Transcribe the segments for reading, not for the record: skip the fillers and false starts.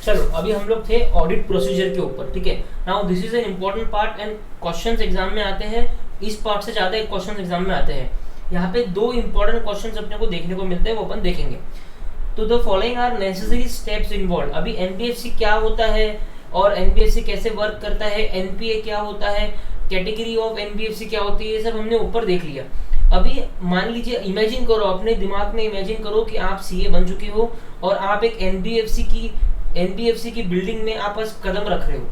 चलो अभी हम लोग थे ऑडिट प्रोसीजर के ऊपर, ठीक है। Now this is an important part and questions exam में आते हैं, इस पार्ट से ज़्यादा क्वेश्चंस एग्जाम में आते हैं। यहाँ पे दो इंपॉर्टेंट क्वेश्चंस अपने को देखने को मिलते हैं, वो अपन देखेंगे। तो the following are necessary steps involve. अभी एनबीएफसी क्या होता है और एनबीएफसी कैसे वर्क करता है, एनपीए क्या होता है, कैटेगरी ऑफ एनबीएफसी क्या होती है, ये सब हमने ऊपर देख लिया। अभी मान लीजिए, इमेजिन करो, अपने दिमाग में इमेजिन करो कि आप सीए बन चुके हो और आप एक एनबीएफसी की बिल्डिंग में आप बस कदम रख रहे हो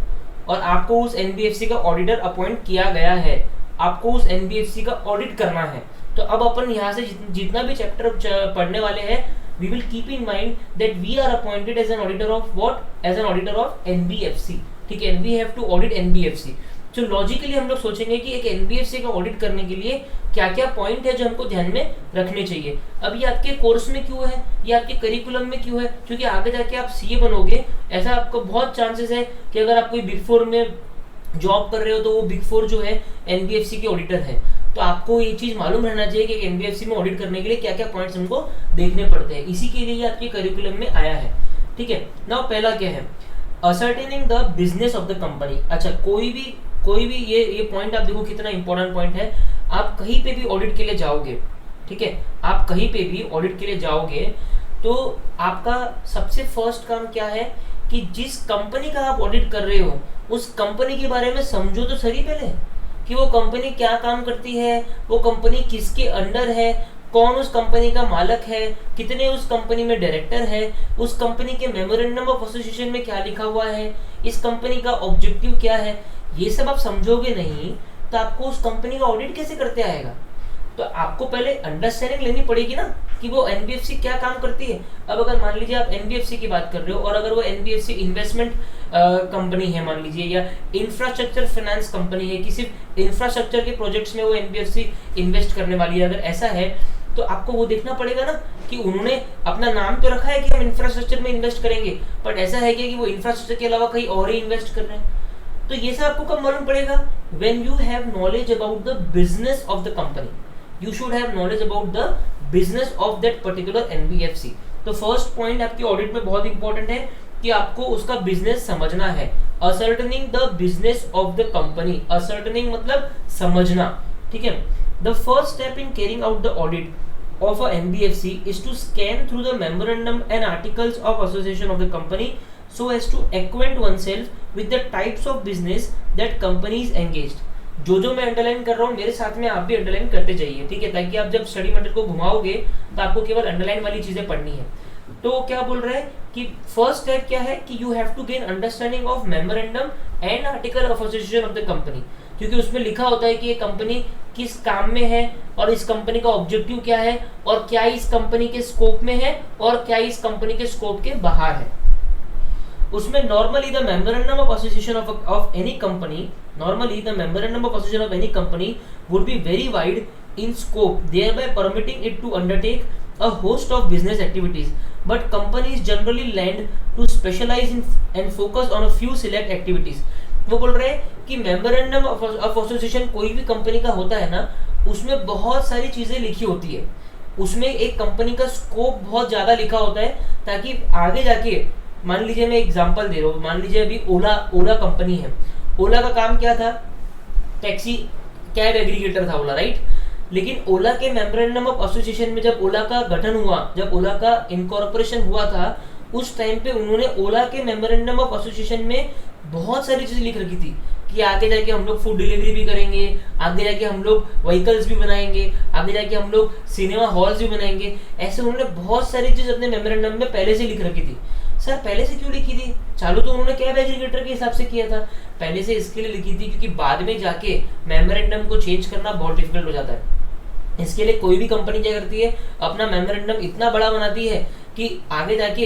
और आपको उस एनबीएफसी का ऑडिटर अपॉइंट किया गया है, आपको उस एनबीएफसी का ऑडिट करना है। तो अब अपन यहाँ से जितना भी चैप्टर पढ़ने वाले हैं, we will keep in mind that we are appointed as an auditor of what? As an auditor of NBFC, ठीक है। we have to audit NBFC। तो लॉजिकली हम लोग सोचेंगे कि एक एनबीएफसी का ऑडिट करने के लिए क्या क्या पॉइंट है जो हमको ध्यान में रखने चाहिए। अब ये आपके कोर्स में क्यों है, ये आपके करिकुलम में क्यों है? क्योंकि आगे जाके आप सीए बनोगे, ऐसा आपको बहुत चांसेस है कि अगर आप कोई बिग फोर में जॉब कर रहे हो तो वो बिग फोर जो है एनबीएफसी के ऑडिटर है। तो आपको ये चीज मालूम रहना चाहिए कि एनबीएफसी में ऑडिट करने के लिए क्या क्या पॉइंट्स हमको देखने पड़ते हैं, इसी के लिए ये आपके करिकुलम में आया है, ठीक है। नाउ पहला क्या है? Ascertaining the business of the company. अच्छा, कोई भी ये पॉइंट आप देखो कितना इंपॉर्टेंट पॉइंट है। आप कहीं पे भी ऑडिट के लिए जाओगे, ठीक है, आप कहीं पे भी ऑडिट के लिए जाओगे तो आपका सबसे फर्स्ट काम क्या है कि जिस कंपनी का आप ऑडिट कर रहे हो उस कंपनी के बारे में समझो तो सही पहले, कि वो कंपनी क्या काम करती है, वो कंपनी किसके अंडर है, कौन उस कंपनी का मालक है, कितने उस कंपनी में डायरेक्टर है, उस कंपनी के मेमोरेंडम ऑफ एसोसिएशन में क्या लिखा हुआ है, इस कंपनी का ऑब्जेक्टिव क्या है। ये सब आप समझोगे नहीं तो आपको उस कंपनी का ऑडिट कैसे करते आएगा? तो आपको पहले अंडरस्टैंडिंग लेनी पड़ेगी ना कि वो एनबीएफसी क्या काम करती है। अब अगर मान लीजिए आप एनबीएफसी की बात कर रहे हो और अगर वो एनबीएफसी इन्वेस्टमेंट कंपनी है मान लीजिए, या इंफ्रास्ट्रक्चर फाइनेंस कंपनी है कि सिर्फ इंफ्रास्ट्रक्चर के प्रोजेक्ट्स में वो एनबीएफसी इन्वेस्ट करने वाली है, अगर ऐसा है तो आपको वो देखना पड़ेगा ना कि उन्होंने अपना नाम तो रखा है कि हम इंफ्रास्ट्रक्चर में इन्वेस्ट करेंगे, बट ऐसा है कि वो इंफ्रास्ट्रक्चर के अलावा कहीं और ही इन्वेस्ट कर रहे हैं। तो ये सब आपको कब मालूम पड़ेगा? When you have knowledge about the business of the company, you should have knowledge about the business of that particular NBFC। तो फर्स्ट पॉइंट आपकी ऑडिट में बहुत इंपॉर्टेंट है कि आपको उसका बिजनेस समझना है। ascertaining the business of the company, ascertaining मतलब समझना, ठीक है। The first step in carrying out the audit of a NBFC is to scan through the memorandum and articles of association of the company so as to acquaint oneself with the types of business that company is engaged। जो मैं underline कर रहा हूँ मेरे साथ में आप भी अंडरलाइन करते जाइए, ठीक है, ताकि आप जब स्टडी मटेरियल को घुमाओगे तो आपको केवल अंडरलाइन वाली चीजें पढ़नी है। तो क्या बोल रहा है कि फर्स्ट स्टेप क्या है कि you have to gain understanding of memorandum and article of association of the company, क्योंकि उसमें लिखा होता है कि ये कंपनी किस काम में है और इस कंपनी का ऑब्जेक्टिव क्या है और क्या इस कंपनी के स्कोप में है और क्या इस कंपनी के स्कोप के बाहर है। उसमें normally the memorandum of association of any company, normally the memorandum of association of any company would be very wide in scope, thereby permitting it to undertake a host of business activities, but companies generally lend to specialize in and focus on a few select activities। वो बोल रहे हैं कि memorandum of association कोई भी company का होता है ना, उसमें बहुत सारी चीजें लिखी होती है, उसमें एक कंपनी का स्कोप बहुत ज्यादा लिखा होता है, ताकि आगे जाके मान लीजिए मैं एग्जांपल दे रहा हूँ, मान लीजिए अभी ओला कंपनी है। ओला का काम क्या था? टैक्सी कैब एग्रीगेटर था ओला, राइट। लेकिन ओला के मेमोरेंडम ऑफ एसोसिएशन में जब ओला का गठन हुआ, जब ओला का इनकॉर्पोरेशन हुआ था, उस टाइम पे उन्होंने ओला के मेमोरेंडम ऑफ एसोसिएशन में बहुत सारी चीजें लिख रखी थी कि आगे जाके हम लोग फूड डिलीवरी भी करेंगे, आगे जाके हम लोग व्हीकल्स भी बनाएंगे, आगे जाके हम लोग सिनेमा हॉल्स भी बनाएंगे। ऐसे उन्होंने बहुत सारी चीज अपने मेमोरेंडम में पहले से लिख रखी थी। सर पहले से क्यों लिखी थी? चालू तो उन्होंने कैब एग्रीगेटर के हिसाब से किया था। पहले से इसके लिए लिखी थी क्योंकि बाद में जाके मेमोरेंडम को चेंज करना बहुत डिफिकल्ट हो जाता है। इसके लिए कोई भी कंपनी क्या करती है, अपना मेमोरेंडम इतना बड़ा बनाती है कि आगे जाके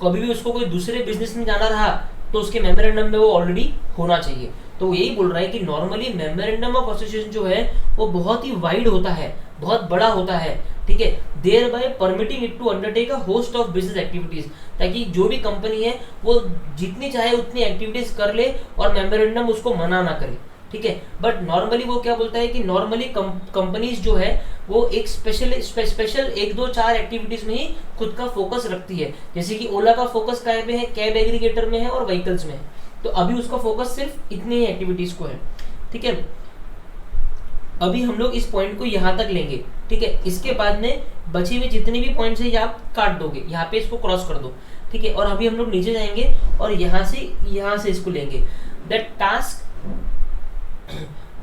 कभी भी उसको कोई दूसरे बिजनेस में जाना रहा तो उसके मेमोरेंडम में वो ऑलरेडी होना चाहिए। तो यही बोल रहा है कि नॉर्मली मेमोरेंडम ऑफ एसोसिएशन जो है वो बहुत ही वाइड होता है, बहुत बड़ा होता है, ठीक है। Thereby permitting it to undertake a host of business activities, ताकि जो भी कंपनी है वो जितनी चाहे उतनी एक्टिविटीज कर ले और मेमोरेंडम उसको मना ना करे, ठीक है। बट नॉर्मली वो क्या बोलता है कि नॉर्मली कंपनीज जो है वो एक स्पेशल 1-2-4 एक्टिविटीज में ही खुद का फोकस रखती है। जैसे कि ओला का फोकस काय पे है, कैब एग्रीगेटर में है और व्हीकल्स में है। तो अभी उसका फोकस सिर्फ इतनी ही एक्टिविटीज को है, ठीक है। अभी हम लोग इस पॉइंट को यहाँ तक लेंगे, ठीक है। इसके बाद में बचे हुए जितने भी पॉइंट्स है आप काट दोगे, यहाँ पे इसको क्रॉस कर दो, ठीक है। और अभी हम लोग नीचे जाएंगे और यहाँ से इसको लेंगे।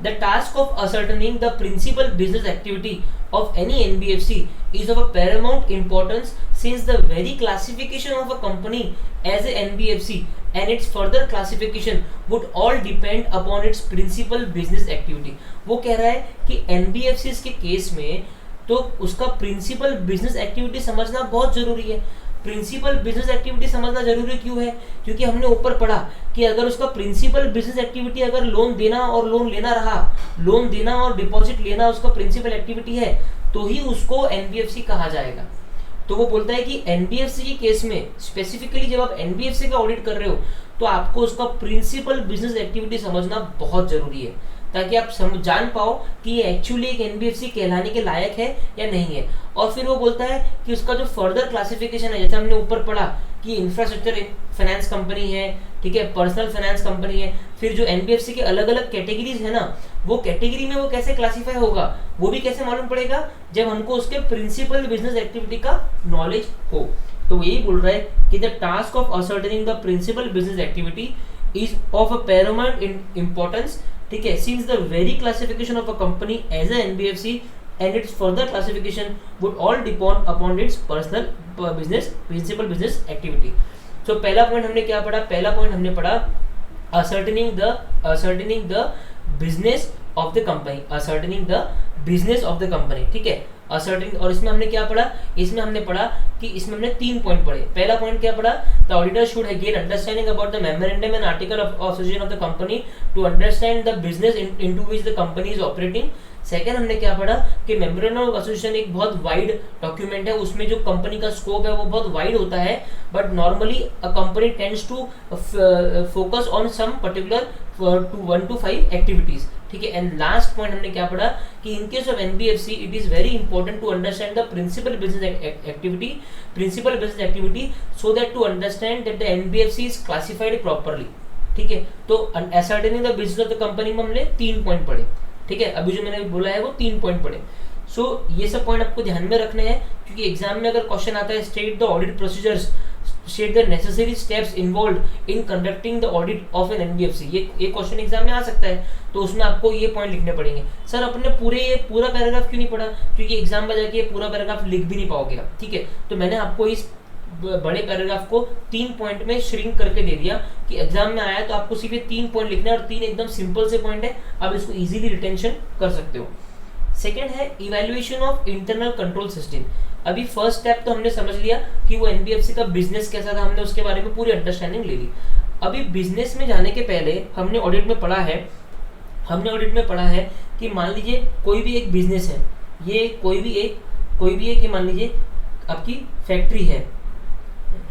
The task of ascertaining the principal business activity of any NBFC is of a paramount importance, since the very classification of a company as a NBFC and its further classification would all depend upon its principal business activity। वो कह रहा है कि NBFCs के case में तो उसका principal business activity समझना बहुत जरूरी है। प्रिंसिपल बिजनेस एक्टिविटी समझना जरूरी क्यों है? क्योंकि हमने ऊपर पढ़ा कि अगर उसका प्रिंसिपल बिजनेस एक्टिविटी अगर लोन देना और लोन लेना रहा, लोन देना और डिपॉजिट लेना उसका प्रिंसिपल एक्टिविटी है, तो ही उसको एनबीएफसी कहा जाएगा। तो वो बोलता है कि एनबीएफसी के केस में स्पेसिफिकली जब आप एनबीएफसी का ऑडिट कर रहे हो तो आपको उसका प्रिंसिपल बिजनेस एक्टिविटी समझना बहुत जरूरी है, ताकि आप जान पाओ कि ये एक्चुअली एक एनबीएफसी कहलाने के लायक है या नहीं है। और फिर वो बोलता है कि उसका जो फर्दर क्लासिफिकेशन है, जैसे हमने ऊपर पढ़ा कि इंफ्रास्ट्रक्चर फाइनेंस कंपनी है, ठीक है, पर्सनल फाइनेंस कंपनी है, फिर जो एनबीएफसी के अलग अलग कैटेगरीज है ना, वो कैटेगरी में वो कैसे क्लासीफाई होगा वो भी कैसे मालूम पड़ेगा, जब हमको उसके प्रिंसिपल बिजनेस एक्टिविटी का नॉलेज हो। तो वो यही बोल रहा है कि the task of ascertaining the principal business activity is of a paramount importance, ठीक है, since the very classification of a company as a NBFC and its further classification would all depend upon its personal principal business activity। So पहला point हमने क्या पढ़ा? पहला point हमने पढ़ा ascertaining the business of the company, ascertaining the business of the company, ठीक है, ascertaining। और इसमें हमने क्या पढ़ा? इसमें हमने पढ़ा कि इसमें हमने 3 पॉइंट पढ़े। पहला पॉइंट क्या पढ़ा? The auditor should gain understanding about the memorandum and article of association of the company to understand the business into which the company is operating। Second हमने क्या पढ़ा कि मेमोरेंडम ऑफ एसोसिएशन एक बहुत वाइड डॉक्यूमेंट है, उसमें जो company का स्कोप है वो बहुत वाइड होता है, but normally a company tends to focus on some particular 1 to 5 activities, ठीक है। एंड लास्ट पॉइंट हमने क्या पढ़ा कि in case of NBFC it is very important to understand the principal business activity so that to understand that the NBFC is classified properly, ठीक है। तो ascertaining the business of the company में हमने 3 point पढ़े, ठीक है। अभी जो मैंने बोला है वो 3 पॉइंट पढ़े। सो ये सब पॉइंट आपको ध्यान में रखने हैं, क्योंकि एग्जाम में अगर क्वेश्चन आता है state the audit procedures, state the necessary steps involved in conducting the audit of an NBFC, ये क्वेश्चन एग्जाम में आ सकता है, तो उसमें आपको ये पॉइंट लिखने पड़ेंगे। सर अपने पूरा पैराग्राफ क्यों नहीं पढ़ा? क्योंकि एग्जाम में जाके पूरा पैराग्राफ लिख भी नहीं पाओगे आप, ठीक है। तो मैंने आपको इस बड़े पैराग्राफ को 3 पॉइंट में श्रिंक करके दे दिया कि एग्जाम में आया तो आपको सिर्फ 3 पॉइंट लिखना है, और 3 एकदम सिंपल से पॉइंट है, आप इसको इजीली रिटेंशन कर सकते हो। सेकंड है evaluation of internal control system. अभी फर्स्ट स्टेप तो हमने समझ लिया कि वो एनबीएफसी का बिजनेस कैसा था, हमने उसके बारे में पूरी अंडरस्टैंडिंग ले ली। अभी बिजनेस में जाने के पहले हमने ऑडिट में पढ़ा है कि मान लीजिए कोई भी एक बिजनेस है, ये कोई भी एक मान लीजिए आपकी फैक्ट्री है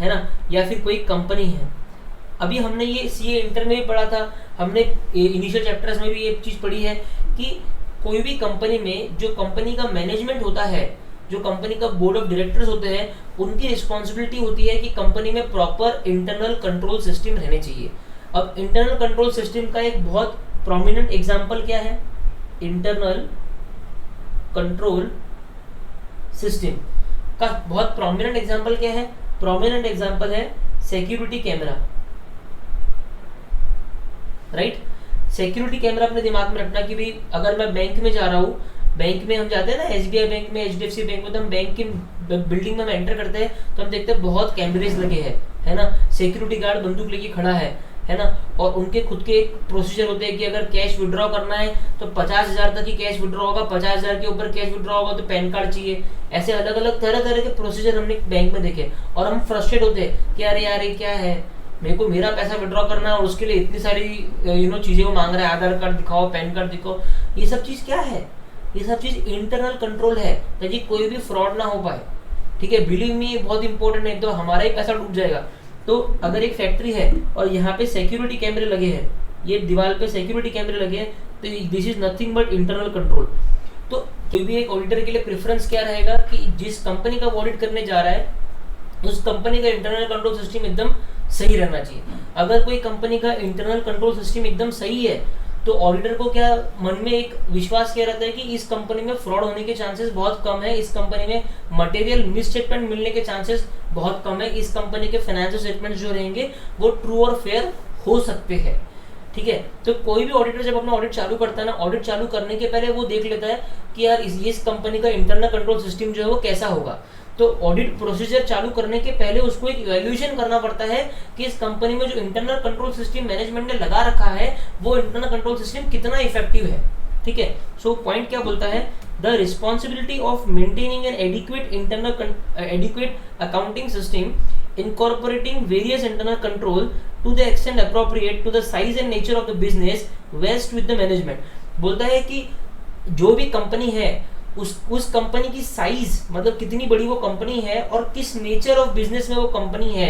ना, या फिर कोई कंपनी है। अभी हमने ये सीए इंटर में भी पढ़ा था, हमने इनिशियल चैप्टर्स में भी ये चीज़ पढ़ी है कि कोई भी कंपनी में जो कंपनी का मैनेजमेंट होता है, जो कंपनी का बोर्ड ऑफ डायरेक्टर्स होते हैं, उनकी रिस्पॉन्सिबिलिटी होती है कि कंपनी में प्रॉपर इंटरनल कंट्रोल सिस्टम रहने चाहिए। अब इंटरनल कंट्रोल सिस्टम का एक बहुत प्रोमिनेंट एग्जाम्पल क्या है? इंटरनल कंट्रोल सिस्टम का बहुत प्रोमिनेंट एग्जाम्पल क्या है? प्रोमिनेंट एग्जाम्पल है security camera, right. Security camera अपने दिमाग में रखना कि भाई अगर मैं बैंक में जा रहा हूँ, बैंक में हम जाते हैं ना, एसबीआई बैंक में, एचडीएफसी बैंक में, तो हम बैंक की बिल्डिंग में हम एंटर करते हैं तो हम देखते हैं बहुत कैमरेज लगे हैं, है ना, सिक्योरिटी गार्ड बंदूक लेके खड़ा है ना, और उनके खुद के एक प्रोसीजर होते हैं कि अगर कैश विड्रॉ करना है तो 50,000 तक ही कैश विड्रॉ होगा, 50,000 के ऊपर कैश विड्रॉ होगा तो पैन कार्ड चाहिए। ऐसे अलग अलग तरह के प्रोसीजर हमने बैंक में देखे, और हम फ्रस्ट्रेट होते हैं कि अरे यार ये क्या है, मेरे को मेरा पैसा विड्रॉ करना है और उसके लिए इतनी सारी चीज़ें वो मांग रहा है, आधार कार्ड दिखाओ, पैन कार्ड दिखाओ, ये सब चीज़ क्या है? ये सब चीज़ इंटरनल कंट्रोल है, ताकि कोई भी फ्रॉड ना हो पाए, ठीक है। बिलीव मी, ये बहुत इंपॉर्टेंट है, तो हमारा ही पैसा डूब जाएगा। तो अगर एक फैक्ट्री है और यहाँ पे सिक्योरिटी कैमरे लगे हैं, ये दीवार पे सिक्योरिटी कैमरे लगे हैं, तो this is nothing but internal control. तो कोई भी एक ऑडिटर के लिए प्रेफरेंस क्या रहेगा कि जिस कंपनी का ऑडिट करने जा रहा है उस कंपनी का इंटरनल कंट्रोल सिस्टम एकदम सही रहना चाहिए। अगर कोई कंपनी का इंटरनल कंट्रोल सिस्टम एकदम सही है तो ऑडिटर को क्या मन में एक विश्वास क्या रहता है कि इस कंपनी में फ्रॉड होने के चांसेस बहुत कम है, इस कंपनी में मटेरियल मिसस्टेटमेंट मिलने के चांसेस बहुत कम है, इस कंपनी के फाइनेंशियल स्टेटमेंट जो रहेंगे वो ट्रू और फेयर हो सकते हैं। ठीक है, तो कोई भी ऑडिटर जब अपना ऑडिट चालू करता है ना, ऑडिट चालू करने के पहले वो देख लेता है कि यार इस कंपनी का इंटरनल कंट्रोल सिस्टम जो है वो कैसा होगा। तो ऑडिट प्रोसीजर चालू करने के पहले उसको एक इवैल्यूएशन करना पड़ता है कि इस कंपनी में जो इंटरनल कंट्रोल सिस्टम मैनेजमेंट ने लगा रखा है वो इंटरनल कंट्रोल सिस्टम कितना इफेक्टिव है। ठीक है, सो पॉइंट क्या बोलता है, the responsibility of maintaining N adequate accounting system incorporating various internal control to the extent appropriate to the size and nature of the business vests with the management। बोलता है कि जो भी कंपनी है उस कंपनी की साइज मतलब कितनी बड़ी वो कंपनी है और किस नेचर ऑफ बिजनेस में वो कंपनी है,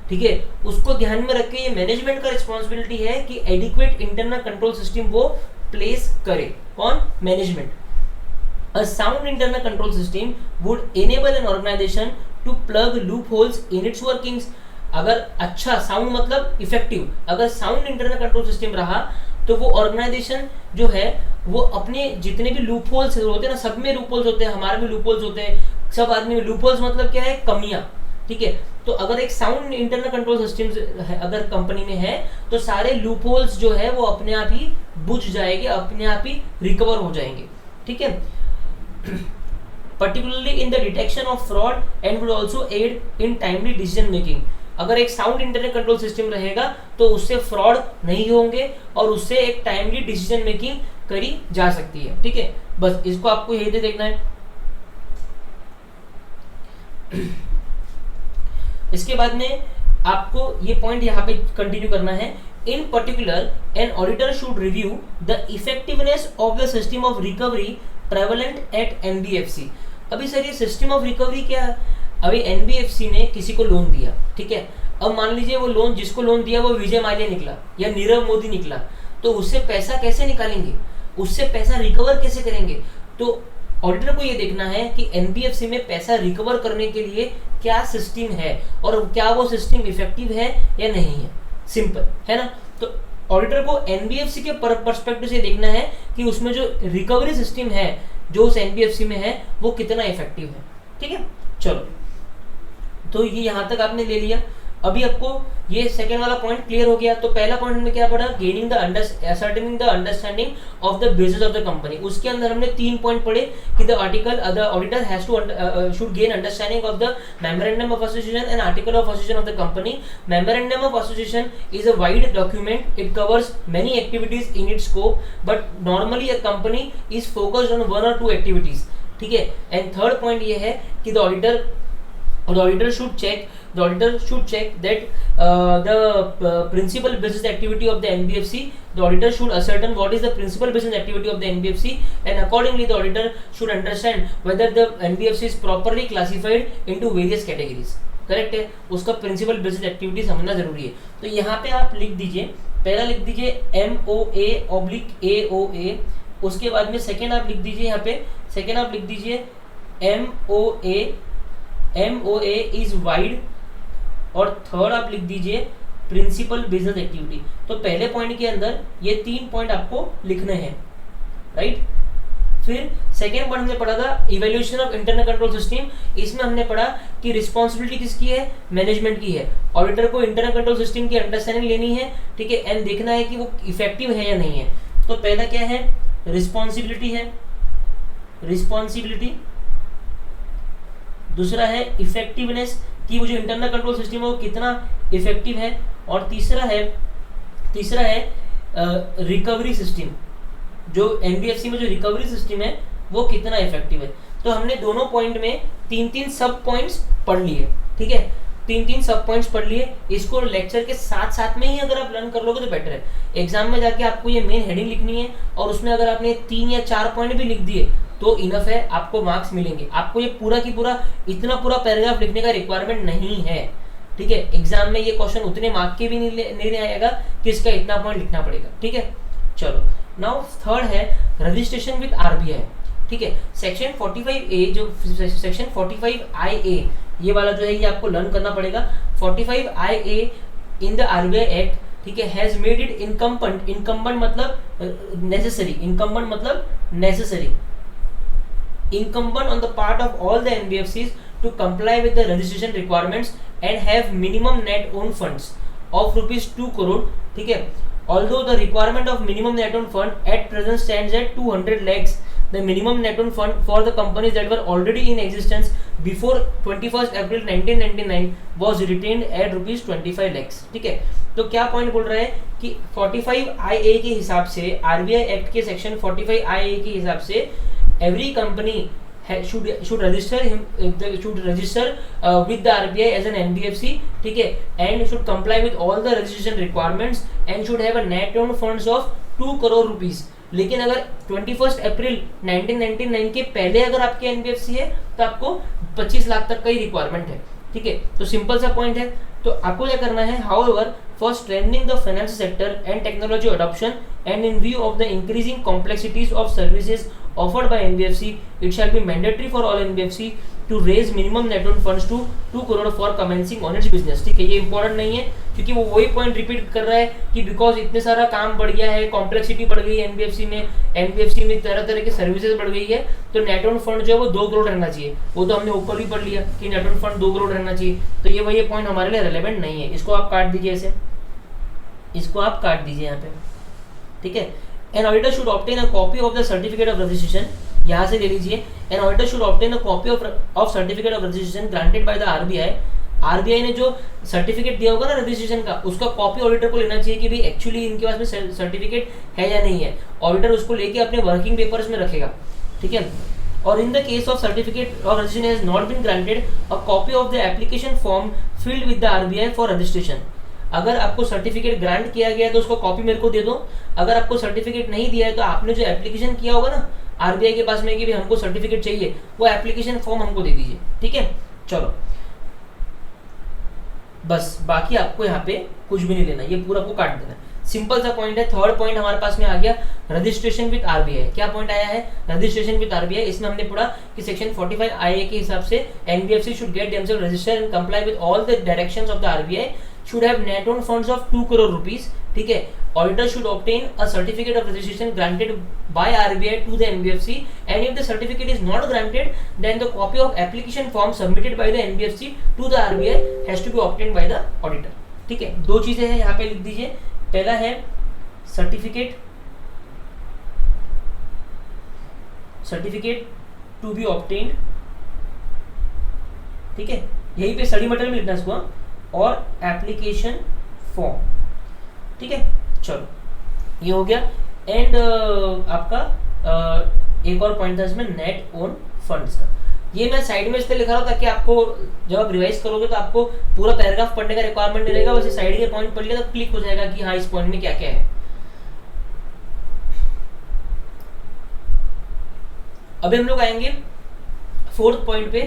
ठीक है, उसको ध्यान में रख के ये मैनेजमेंट का रिस्पॉन्सिबिलिटी है कि एडिक्वेट इंटरनल कंट्रोल सिस्टम वो प्लेस करे। कौन? Management. A sound internal control system would enable an organization to plug loopholes in its workings। अगर अच्छा साउंड मतलब इफेक्टिव, अगर साउंड इंटरनल कंट्रोल सिस्टम रहा तो वो ऑर्गेनाइजेशन जो है वो अपने जितने भी लूप होल्स होते हैं ना, सब में लूप होल्स होते हैं, हमारे में लूप होल्स होते हैं, सब आदमी में लूप होल्स मतलब क्या है, कमियां। ठीक है, तो अगर एक साउंड इंटरनल कंट्रोल सिस्टम अगर कंपनी में है तो सारे लूप होल्स जो है वो अपने आप ही बुझ जाएंगे, अपने आप ही रिकवर हो जाएंगे। ठीक है, particularly in the detection of fraud and would also aid in timely decision making। अगर एक साउंड इंटरनल कंट्रोल सिस्टम रहेगा तो उससे फ्रॉड नहीं होंगे और उससे एक टाइमली डिसीजन मेकिंग करी जा सकती है। ठीक है, बस इसको आपको यही देखना है। इसके बाद में आपको ये पॉइंट यहाँ पे कंटिन्यू करना है। In particular, an auditor should review the effectiveness of the system of recovery prevalent at NBFC। अभी सर ये सिस्टम ऑफ रिकवरी क्या है? अभी NBFC ने किसी को लोन दिया, ठीक है, अब मान लीजिए वो लोन जिसको लोन दिया वो विजय माल्या निकला या नीरव मोदी निकला, तो उससे पैसा कैसे निकालेंगे, उससे पैसा रिकवर कैसे करेंगे? तो ऑडिटर को ये देखना है कि NBFC में पैसा रिकवर करने के लिए क्या सिस्टम है और क्या वो सिस्टम इफेक्टिव है या नहीं है। सिंपल है ना। तो ऑडिटर को NBFC के पर्सपेक्टिव से देखना है कि उसमें जो रिकवरी सिस्टम है जो उस NBFC में है वो कितना इफेक्टिव है। ठीक है, चलो, तो ये यहां तक आपने ले लिया। अभी आपको ये सेकेंड वाला पॉइंट क्लियर हो गया। तो पहला पॉइंट हमने क्या पढ़ा, gaining the understanding of the business of the company. उसके अंदर हमने 3 पॉइंट पढ़े कि the auditor has to should gain understanding of the memorandum of association and article of association of the company. Memorandum of association is a wide document, it covers many activities in its scope, but normally a company is focused on 1 or 2 activities. ठीक है, and third point ये है कि the auditor should check that the principal business activity of the NBFC, the auditor should ascertain what is the principal business activity of the NBFC, and accordingly the auditor should understand whether the NBFC is properly classified into various categories। Correct है, उसका principal business activity समझना जरूरी है। तो यहाँ पे आप लिख दीजिए, पहला लिख दीजिए MOA/AOA, उसके बाद में सेकेंड आप लिख दीजिए, यहाँ पे सेकेंड आप लिख दीजिए MOA इज वाइड, और थर्ड आप लिख दीजिए प्रिंसिपल बिजनेस एक्टिविटी। तो पहले पॉइंट के अंदर ये 3 पॉइंट आपको लिखने हैं, राइट। फिर सेकेंड पॉइंट हमने पढ़ा था evaluation of internal control system. इसमें हमने पढ़ा कि रिस्पॉन्सिबिलिटी किसकी है, मैनेजमेंट की है। ऑडिटर को इंटरनल कंट्रोल सिस्टम की अंडरस्टैंडिंग लेनी है, ठीक है, एंड देखना है कि वो इफेक्टिव है या नहीं है। तो पहला क्या है, रिस्पॉन्सिबिलिटी है, रिस्पॉन्सिबिलिटी। दूसरा है इफेक्टिवनेस कि वो जो इंटरनल कंट्रोल सिस्टम है वो कितना इफेक्टिव है, और तीसरा है रिकवरी सिस्टम, जो NBFC में जो रिकवरी सिस्टम है वो कितना इफेक्टिव है। तो हमने दोनों पॉइंट में 3-3 सब पॉइंट्स पढ़ लिए। ठीक है, 3-3 सब पॉइंट्स पढ़ लिए। इसको लेक्चर के साथ साथ में ही अगर आप लर्न कर लोगे तो बेटर है। एग्जाम में जाके आपको ये मेन हेडिंग लिखनी है और उसमें अगर आपने 3 या 4 पॉइंट भी लिख दिए तो इनफ है, आपको मार्क्स मिलेंगे। आपको ये पूरा की पूरा इतना पूरा पैराग्राफ लिखने का रिक्वायरमेंट नहीं है। ठीक है, एग्जाम में ये क्वेश्चन उतने मार्क के भी नहीं आएगा कि इसका इतना पॉइंट लिखना पड़ेगा। ठीक है, चलो नाउ थर्ड है रजिस्ट्रेशन विद आरबीआई, ठीक है। सेक्शन 45A जो सेक्शन 45IA ये वाला जो है ये आपको लर्न करना पड़ेगा। 45IA in the RBI act, ठीक है, has made it incumbent, incumbent मतलब नेसेसरी, इनकम्बेंट मतलब necessary, incumbent on the part of all the NBFCs to comply with the registration requirements and have minimum net own funds of rupees 2 crore, ठीक है। Although the requirement of minimum net own fund at present stands at 200 lakhs, the minimum net own fund for the companies that were already in existence before 21st April 1999 was retained at rupees 25 lakhs, ठीक है। तो क्या point बोल रहा है कि 45IA के हिसाब से, आरबीआई एक्ट के सेक्शन 45IA के हिसाब से every company should register with the RBI as an NBFC, ठीक है, and should comply with all the registration requirements and should have a net owned funds of 2 crore rupees। लेकिन अगर 21 अप्रैल 1999 के पहले अगर आपके एनबीएफसी है तो आपको 25 लाख तक का ही रिक्वायरमेंट है, ठीक है। तो सिंपल सा पॉइंट है। तो आपको क्या करना है, however for strengthening the finance sector and technology adoption and in view of the increasing complexities of services offered by NBFC, it shall be mandatory for all NBFC to raise minimum net owned funds to 2 crore for commencing on its business, ठीक है। ये important नहीं है क्योंकि वो वही point repeat कर रहा है कि बिकॉज इतने सारा काम बढ़ गया है, कॉम्प्लेक्सिटी बढ़ गई है एनबीएफसी में तरह तरह की सर्विसेज बढ़ गई है, तो नेट ओन फंड जो है वो 2 करोड़ रहना चाहिए। वो तो हमने ऊपर भी पढ़ लिया कि नेट ओन फंड 2 करोड़ रहना चाहिए, तो ये वही पॉइंट हमारे लिए रेलेवेंट नहीं है। इसको आप काट दीजिए, ऐसे इसको आप काट दीजिए यहाँ पे, ठीक है। An auditor should obtain a copy of the certificate of registration, यहाँ से ले लीजिए। An auditor should obtain a copy of certificate of registration granted by the RBI। RBI ने जो सर्टिफिकेट दिया होगा ना रजिस्ट्रेशन का, उसका कॉपी ऑडिटर को लेना चाहिए कि भाई एक्चुअली इनके पास में सर्टिफिकेट है या नहीं है। ऑडिटर उसको लेके अपने वर्किंग पेपर्स में रखेगा, ठीक है। और in the case of certificate of registration has not been granted, a copy of the application form filled with the RBI for registration. अगर आपको सर्टिफिकेट ग्रांट किया गया है तो उसको कॉपी मेरे को दे दो। अगर आपको सर्टिफिकेट नहीं दिया है तो आपने जो एप्लीकेशन किया होगा ना आरबीआई के पास में कि भाई हमको सर्टिफिकेट चाहिए, वो एप्लीकेशन फॉर्म हमको दे दीजिए, ठीक है। चलो बस, बाकी आपको यहाँ पे कुछ भी नहीं लेना, ये पूरा को काट देना। सिंपल सा पॉइंट है। थर्ड पॉइंट हमारे पास में आ गया रजिस्ट्रेशन विद आरबीआई। क्या पॉइंट आया है, रजिस्ट्रेशन विद आरबीआई। इसमें हमने पढ़ा कि सेक्शन 45IA के हिसाब से NBFC should get themselves registered and comply with all the directions of the RBI, should have net owned funds of 2 crore rupees, ठीक है। Auditor should obtain a certificate of registration granted by RBI to the NBFC, and if the certificate is not granted, then the copy of application form submitted by the NBFC to the RBI has to be obtained by the auditor, ठीक है। दो चीजें हैं यहाँ पे लिख दीजिए। पहला है सर्टिफिकेट टू बी ऑब्टेन्ड, ठीक है, यहीं पे स्टडी मटेरियल में लिखना है इसको, और एप्लीकेशन फॉर्म, ठीक है। चलो ये हो गया। एंड आपका एक और पॉइंट था इसमें, नेट ओन फंड्स का। ये मैं साइड में इसलिए लिखा रहा हूँ ताकि आपको जब आप रिवाइज करोगे तो आपको पूरा पैराग्राफ पढ़ने का रिक्वायरमेंट नहीं रहेगा, वैसे साइड के पॉइंट पढ़ लिया तो क्लिक हो जाएगा कि हाँ इस पॉइंट में क्या क्या है। अभी हम लोग आएंगे फोर्थ पॉइंट पे,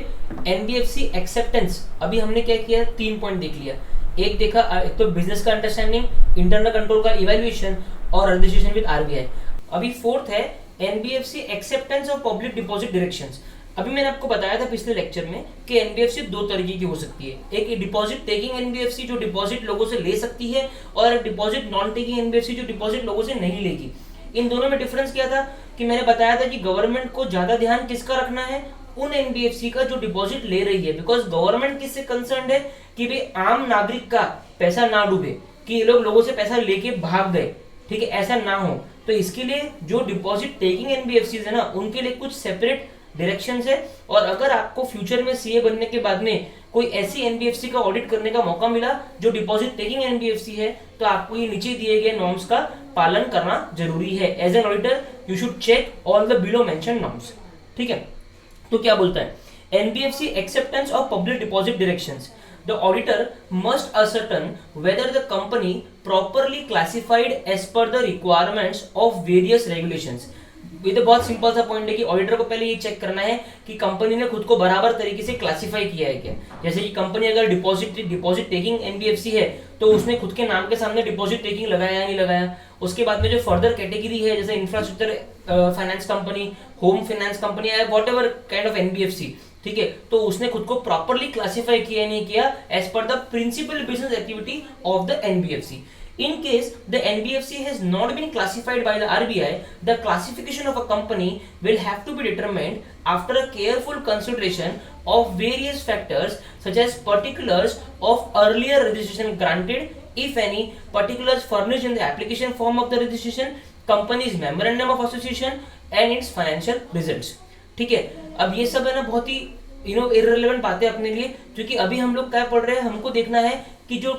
एनबीएफसी एक्सेप्टेंस। अभी हमने क्या किया, 3 पॉइंट देख लिया। एक देखा, एक तो बिजनेस का अंडरस्टैंडिंग, इंटरनल कंट्रोल का इवैल्यूएशन और रजिस्ट्रेशन विद आरबीआई। अभी फोर्थ है NBFC acceptance of public deposit directions. अभी मैंने आपको बताया था पिछले लेक्चर में कि एनबीएफसी 2 तरीके की हो सकती है। एक डिपॉजिट टेकिंग एनबीएफसी जो डिपॉजिट लोगों से ले सकती है, और डिपॉजिट नॉन टेकिंग एनबीएफसी जो डिपॉजिट लोगों से नहीं लेगी। इन दोनों में डिफरेंस क्या था कि मैंने बताया था कि गवर्नमेंट को ज्यादा ध्यान किसका रखना है, उन एनबीएफसी का जो डिपॉजिट ले रही है, बिकॉज गवर्नमेंट किससे कंसर्न है कि भाई आम नागरिक का पैसा ना डूबे, कि ये लोग लोगों से पैसा लेके भाग गए, ठीक है, ऐसा ना हो। तो इसके लिए जो डिपॉजिट टेकिंग एनबीएफसी है ना, उनके लिए कुछ सेपरेट डायरेक्शंस है। और अगर आपको फ्यूचर में सीए बनने के बाद में कोई ऐसी एनबीएफसी का ऑडिट करने का मौका मिला जो डिपॉजिट टेकिंग एनबीएफसी है, तो आपको ये नीचे दिए गए नॉर्म्स का पालन करना जरूरी है। As an auditor you should check all the below mention norms, ठीक है। तो क्या बोलता है, NBFC acceptance of public deposit directions. The auditor must ascertain whether the company properly classified as per the requirements of various regulations. ये तो बहुत simple सा पॉइंट है कि ऑडिटर को पहले ये चेक करना है कि कंपनी ने खुद को बराबर तरीके से क्लासिफाई किया है क्या। जैसे कि कंपनी अगर डिपॉजिट टेकिंग एनबीएफसी है तो उसने खुद के नाम के सामने डिपॉजिट टेकिंग लगाया या नहीं लगाया। उसके बाद में जो फर्दर कैटेगरी है जैसे infrastructure finance company, home finance company या व्हाटएवर काइंड ऑफ एनबीएफसी, ठीक है, तो उसने खुद को प्रॉपर्ली क्लासिफाई किया नहीं किया as per the principal business activity of the NBFC. In case the NBFC has not been classified by the RBI, the classification of a company will have to be determined after a careful consideration of various factors such as particulars of earlier registration granted, if any, particulars furnished in the application form of the registration, company's memorandum of association and its financial results। ठीक है, अब ये सब है ना बहुत ही irrelevant बातें अपने लिए, क्योंकि अभी हम लोग क्या पढ़ रहे हैं, हमको देखना है कि जो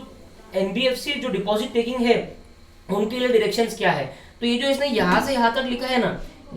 एनबीएफसी जो डिपॉजिट टेकिंग है उनके लिए डायरेक्शंस क्या है। तो ये जो इसने यहाँ से यहाँ तक लिखा है ना,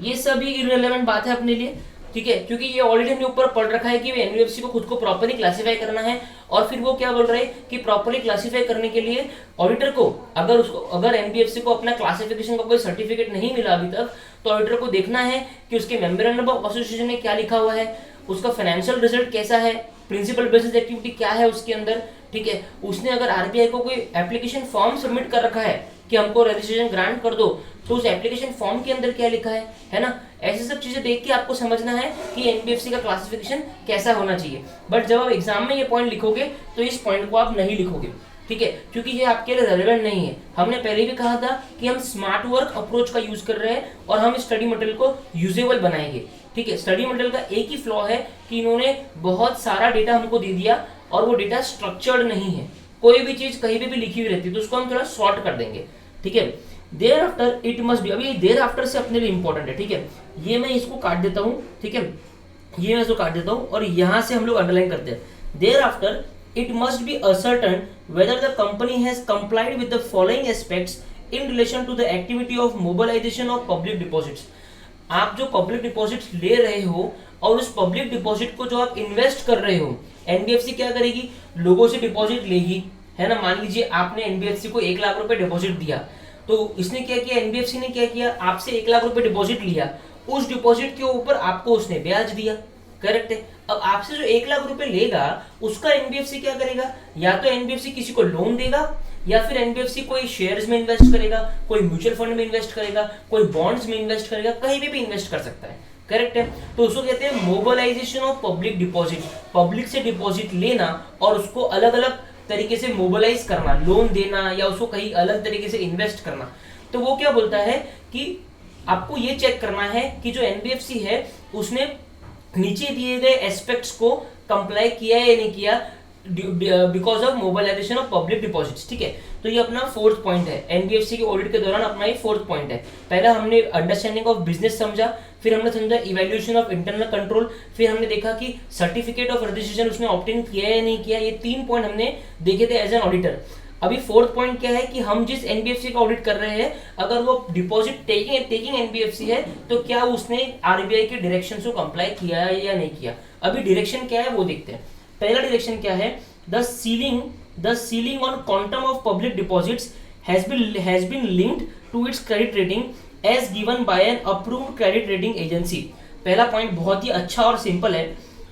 ये सभी इररिलेवेंट बात है अपने लिए, ठीक है, क्योंकि ये ऑलरेडी हमने ऊपर पढ़ रखा है कि एनबीएफसी को खुद को प्रॉपर्ली क्लासिफाई करना है। और फिर वो क्या बोल रहे हैं कि प्रॉपर्ली क्लासिफाई करने के लिए ऑडिटर को अगर एनबीएफसी को अपना क्लासिफिकेशन का कोई सर्टिफिकेट नहीं मिला अभी तक, तो ऑडिटर को देखना है कि उसके मेमोरेंडम ऑफ एसोसिएशन में क्या लिखा हुआ है, उसका फाइनेंशियल रिजल्ट कैसा है, प्रिंसिपल बिजनेस एक्टिविटी क्या है उसके अंदर, ठीक है। उसने अगर आरबीआई को कोई एप्लीकेशन फॉर्म सबमिट कर रखा है कि हमको रजिस्ट्रेशन ग्रांट कर दो, तो उस एप्लीकेशन फॉर्म के अंदर क्या लिखा है ना, ऐसी सब चीजें देख के आपको समझना है कि एनबीएफसी का क्लासिफिकेशन कैसा होना चाहिए। बट जब आप एग्जाम में ये पॉइंट लिखोगे तो इस पॉइंट को आप नहीं लिखोगे, ठीक है, क्योंकि ये आपके लिए रेलेवेंट नहीं है। हमने पहले भी कहा था कि हम स्मार्ट वर्क अप्रोच का यूज कर रहे हैं और हम स्टडी मटेरियल को यूजेबल बनाएंगे, ठीक है। स्टडी मटेरियल का एक ही फ्लॉ है कि इन्होंने बहुत सारा डेटा हमको दे दिया और वो डेटा स्ट्रक्चर्ड नहीं है, कोई भी चीज कहीं पे भी लिखी हुई रहती है, तो उसको हम थोड़ा शॉर्ट कर देंगे, ठीक है। Thereafter it must be, अभी देयर आफ्टर से अपने लिए इंपॉर्टेंट है, ठीक है, ये मैं इसको काट देता हूँ, ठीक है, ये मैं इसको काट देता हूँ और यहां से हम लोग अंडरलाइन करते हैं। Thereafter it must be ascertained whether the company has complied with the following aspects in relation to the activity of mobilization of public deposits। आप जो पब्लिक डिपॉजिट्स ले रहे हो और उस पब्लिक डिपॉजिट को जो आप इन्वेस्ट कर रहे हो, एनबीएफसी क्या करेगी, लोगों से डिपॉजिट लेगी, है ना। मान लीजिए आपने एनबीएफसी को 1 लाख रुपए डिपॉजिट दिया, तो इसने क्या किया, एनबीएफसी ने क्या किया, आपसे 1 लाख रुपए डिपॉजिट लिया, उस डिपॉजिट के ऊपर आपको उसने ब्याज दिया, करेक्ट है। अब आपसे जो 1 लाख रुपए लेगा उसका एनबीएफसी क्या करेगा, या तो एनबीएफसी किसी को लोन देगा या फिर एनबीएफसी कोई शेयर्स में इन्वेस्ट करेगा, कोई म्यूचुअल फंड में इन्वेस्ट करेगा, कोई बॉन्ड्स में इन्वेस्ट करेगा, कहीं भी इन्वेस्ट कर सकता है, करेक्ट है। तो उसको कहते हैं mobilisation of public deposit, public से डिपॉजिट लेना और उसको अलग अलग तरीके से मोबिलाइज करना, लोन देना या उसको कहीं अलग तरीके से इन्वेस्ट करना। तो वो क्या बोलता है कि आपको ये चेक करना है कि जो एनबीएफसी है उसने नीचे दिए गए एस्पेक्ट्स को कंप्लाई किया या नहीं किया because of mobilisation of public deposits, ठीक है। तो ये अपना 4th पॉइंट है, एनबीएफसी के ऑडिट के दौरान अपना ये 4th पॉइंट है। पहला हमने अंडरस्टैंडिंग ऑफ बिजनेस समझा, फिर हमने समझा इवैल्यूएशन ऑफ इंटरनल कंट्रोल, फिर हमने देखा कि सर्टिफिकेट ऑफ रजिस्ट्रेशन उसने ऑब्टेन किया या नहीं किया। ये 3 पॉइंट हमने देखे थे एज एन ऑडिटर। अभी 4th पॉइंट क्या है कि हम जिस एनबीएफसी का ऑडिट कर रहे हैं, अगर वो डिपॉजिट टेकिंग एनबीएफसी है तो क्या उसने आरबीआई के डायरेक्शन को कंप्लाई किया है या नहीं किया। अभी डायरेक्शन क्या है वो देखते हैं। पहला डायरेक्शन क्या है, the ceiling on quantum of public deposits has been linked to its credit rating as given by an approved credit rating agency. पहला पॉइंट बहुत ही अच्छा और सिंपल है।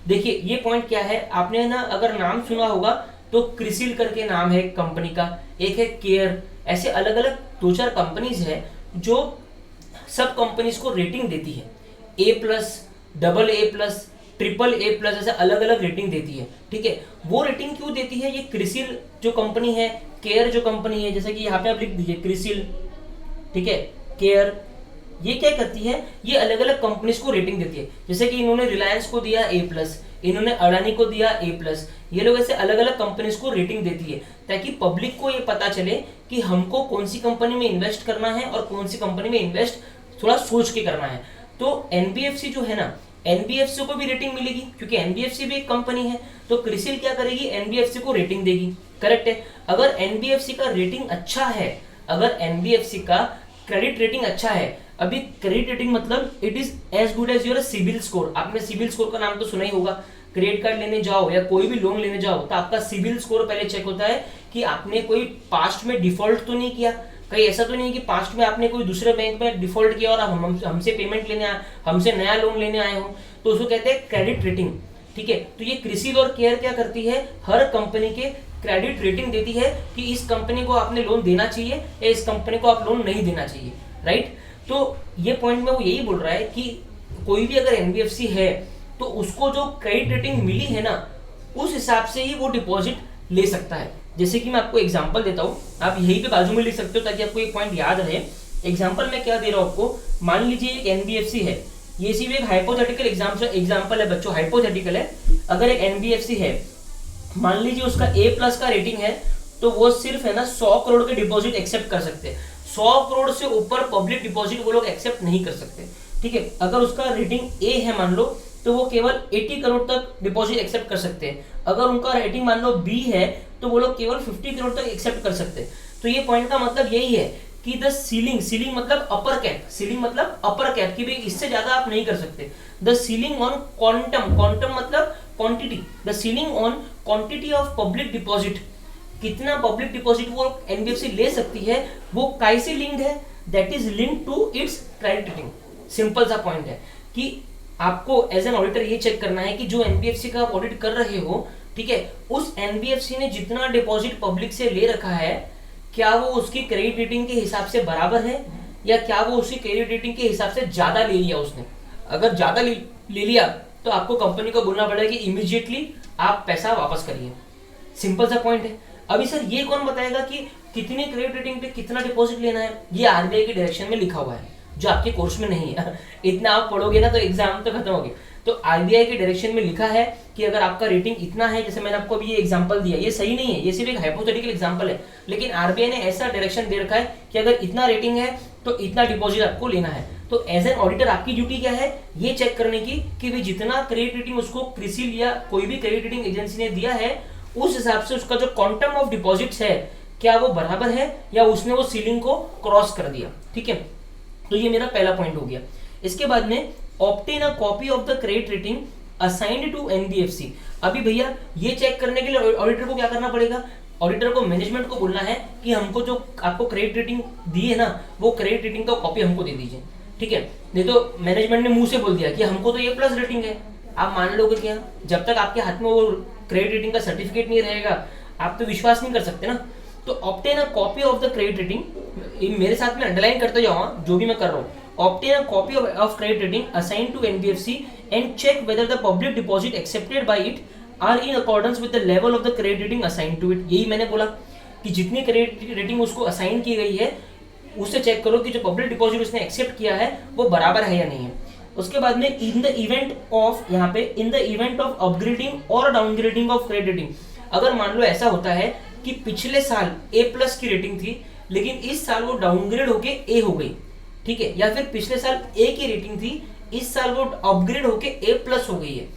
देखिए ये पॉइंट क्या है, आपने ना अगर नाम सुना होगा तो क्रिसिल करके नाम है कंपनी का, एक है केयर, ऐसे अलग अलग 2-4 कंपनीज है जो सब कंपनीज को रेटिंग देती है, A+, AA+, AAA+, ऐसे अलग अलग रेटिंग देती है, ठीक है। वो रेटिंग क्यों देती है, ये क्रिसिल जो कंपनी है, केयर जो कंपनी है, जैसे कि यहाँ पे आप लिख दीजिए क्रिसिल, ठीक है, केयर, ये क्या करती है, ये अलग अलग कंपनीज को रेटिंग देती है। जैसे कि इन्होंने रिलायंस को दिया A+, इन्होंने अडानी को दिया A+, ये लोग ऐसे अलग अलग कंपनीज को रेटिंग देती है ताकि पब्लिक को ये पता चले कि हमको कौन सी कंपनी में इन्वेस्ट करना है और कौन सी कंपनी में इन्वेस्ट थोड़ा सोच के करना है। तो एनबीएफसी जो है ना, एनबीएफसी को भी रेटिंग मिलेगी क्योंकि एनबीएफसी भी एक कंपनी है, तो क्रिसिल क्या करेगी, एनबीएफसी को रेटिंग देगी, करेक्ट है। अगर एनबीएफसी का रेटिंग अच्छा है, अगर एनबीएफसी का क्रेडिट रेटिंग अच्छा है, अभी क्रेडिट रेटिंग मतलब it is as good as your CIBIL score. आपने सिबिल स्कोर का नाम तो सुना ही होगा, क्रेडिट कार्ड लेने जाओ या कोई भी लोन लेने जाओ तो आपका सिबिल स्कोर पहले चेक होता है कि आपने कोई पास्ट में डिफॉल्ट तो नहीं किया, कहीं ऐसा तो नहीं है कि पास्ट में आपने कोई दूसरे बैंक में डिफॉल्ट किया और आप हमसे पेमेंट लेने आए, हमसे नया लोन लेने आए हो, तो उसको कहते हैं क्रेडिट रेटिंग। ठीक है, तो ये क्रिसिल और केयर क्या करती है, हर कंपनी के क्रेडिट रेटिंग देती है कि इस कंपनी को आपने लोन देना चाहिए या इस कंपनी को आप लोन नहीं देना चाहिए, राइट। तो ये पॉइंट में वो यही बोल रहा है कि कोई भी अगर एनबीएफसी है तो उसको जो क्रेडिट रेटिंग मिली है ना, उस हिसाब से ही वो डिपॉजिट ले सकता है। जैसे कि मैं आपको एग्जांपल देता हूँ, आप यहीं पे बाजू में लिख सकते हो ताकि आपको एक पॉइंट याद रहे। एग्जांपल मैं क्या दे रहा हूँ आपको, मान लीजिए एक एनबीएफसी है, ये सिर्फ एक हाइपोथेटिकल एग्जांपल है बच्चों, हाइपोथेटिकल है। अगर एक एनबीएफसी है, मान लीजिए उसका A+ का रेटिंग है, तो वो सिर्फ है ना 100 करोड़ के डिपॉजिट एक्सेप्ट कर सकते हैं। 100 करोड़ से ऊपर पब्लिक डिपॉजिट वो लोग एक्सेप्ट नहीं कर सकते। ठीक है, अगर उसका रेटिंग A है मान लो, तो वो केवल 80 करोड़ तक डिपॉजिट एक्सेप्ट कर सकते हैं। अगर उनका रेटिंग मान लो B है, तो वो लोग केवल 50 करोड़ तक एक्सेप्ट कर सकते हैं। तो ये पॉइंट का मतलब यही है कि द सीलिंग मतलब अपर कैप, सीलिंग मतलब अपर कैप की भी इससे ज्यादा आप नहीं कर सकते। द सीलिंग ऑन क्वांटम मतलब quantity, the ceiling on quantity of public deposit, कितना पब्लिक डिपॉजिट वो एनबीएफसी ले सकती है, वो कैसे लिंक्ड है, that is linked to its credit rating. Simple सा पॉइंट है कि आपको एज एन ऑडिटर ये चेक करना है कि जो एनबीएफसी का आप ऑडिट कर रहे हो, ठीक है, उस एनबीएफसी ने जितना डिपॉजिट पब्लिक से ले रखा है, क्या वो उसकी क्रेडिट रेटिंग के हिसाब से बराबर है या क्या वो उसकी क्रेडिट रेटिंग के हिसाब से ज्यादा ले लिया उसने। अगर ज्यादा ले लिया तो आपको कंपनी को बोलना पड़ेगा कि इमीडिएटली आप पैसा वापस करिए। सिंपल सा पॉइंट है। अभी सर ये कौन बताएगा कि कितनी क्रेडिट रेटिंग पे कितना डिपॉजिट लेना है? ये आरबीआई के डायरेक्शन में लिखा हुआ है, जो आपके कोर्स में नहीं है। इतना आप पढ़ोगे ना तो एग्जाम तो खत्म हो गया। तो आरबीआई के डायरेक्शन में लिखा है कि अगर आपका रेटिंग इतना है, जैसे मैंने आपको अभी ये एग्जांपल दिया, ये सही नहीं है, ये सिर्फ एक हाइपोथेटिकल एग्जांपल है, लेकिन आरबीआई ने ऐसा डायरेक्शन दे रखा है कि अगर इतना रेटिंग है तो इतना डिपॉजिट आपको लेना है। तो एज एन ऑडिटर आपकी ड्यूटी क्या है, ये चेक करने की कि भाई जितना क्रेडिट रेटिंग उसको क्रिसिल या कोई भी क्रेडिट रेटिंग एजेंसी ने दिया है, उस हिसाब से उसका जो क्वांटम ऑफ डिपॉजिट्स है क्या वो बराबर है या उसने वो सीलिंग को क्रॉस कर दिया। ठीक है, तो ये मेरा पहला पॉइंट हो गया। इसके बाद में obtain a copy of the credit rating assigned to NBFC. अभी भैया ये चेक करने के लिए ऑडिटर को क्या करना पड़ेगा, ऑडिटर को मैनेजमेंट को बोलना है कि हमको जो आपको क्रेडिट रेटिंग दी है ना, वो क्रेडिट रेटिंग का कॉपी हमको दे दीजिए। ठीक है, नहीं तो मैनेजमेंट ने मुंह से बोल दिया कि हमको तो A+ रेटिंग है, आप मान लोगे क्या? जब तक आपके हाथ में वो क्रेडिट रेटिंग का सर्टिफिकेट नहीं रहेगा आप तो विश्वास नहीं कर सकते ना। तो obtain a copy of the credit rating, मेरे साथ में अंडरलाइन करते जाओ जो भी मैं कर रहा हूँ। Obtain a copy of credit rating assigned to NBFC and check whether the public deposit accepted by it are in accordance with the level of the credit rating assigned to it. यही मैंने बोला कि जितनी credit rating उसको assign की गई है उससे चेक करो कि जो पब्लिक डिपॉजिट उसने एक्सेप्ट किया है वो बराबर है या नहीं है। उसके बाद में इन द इवेंट ऑफ, यहाँ पे इन द इवेंट ऑफ अपग्रेडिंग और डाउनग्रेडिंग ऑफ क्रेडिट रेटिंग, अगर मान लो ऐसा होता है कि पिछले साल A+ की रेटिंग थी लेकिन इस साल वो डाउनग्रेड होके A हो गई, ठीक है, या फिर पिछले साल A की रेटिंग थी इस साल वो अपग्रेड होके A+ हो गई है,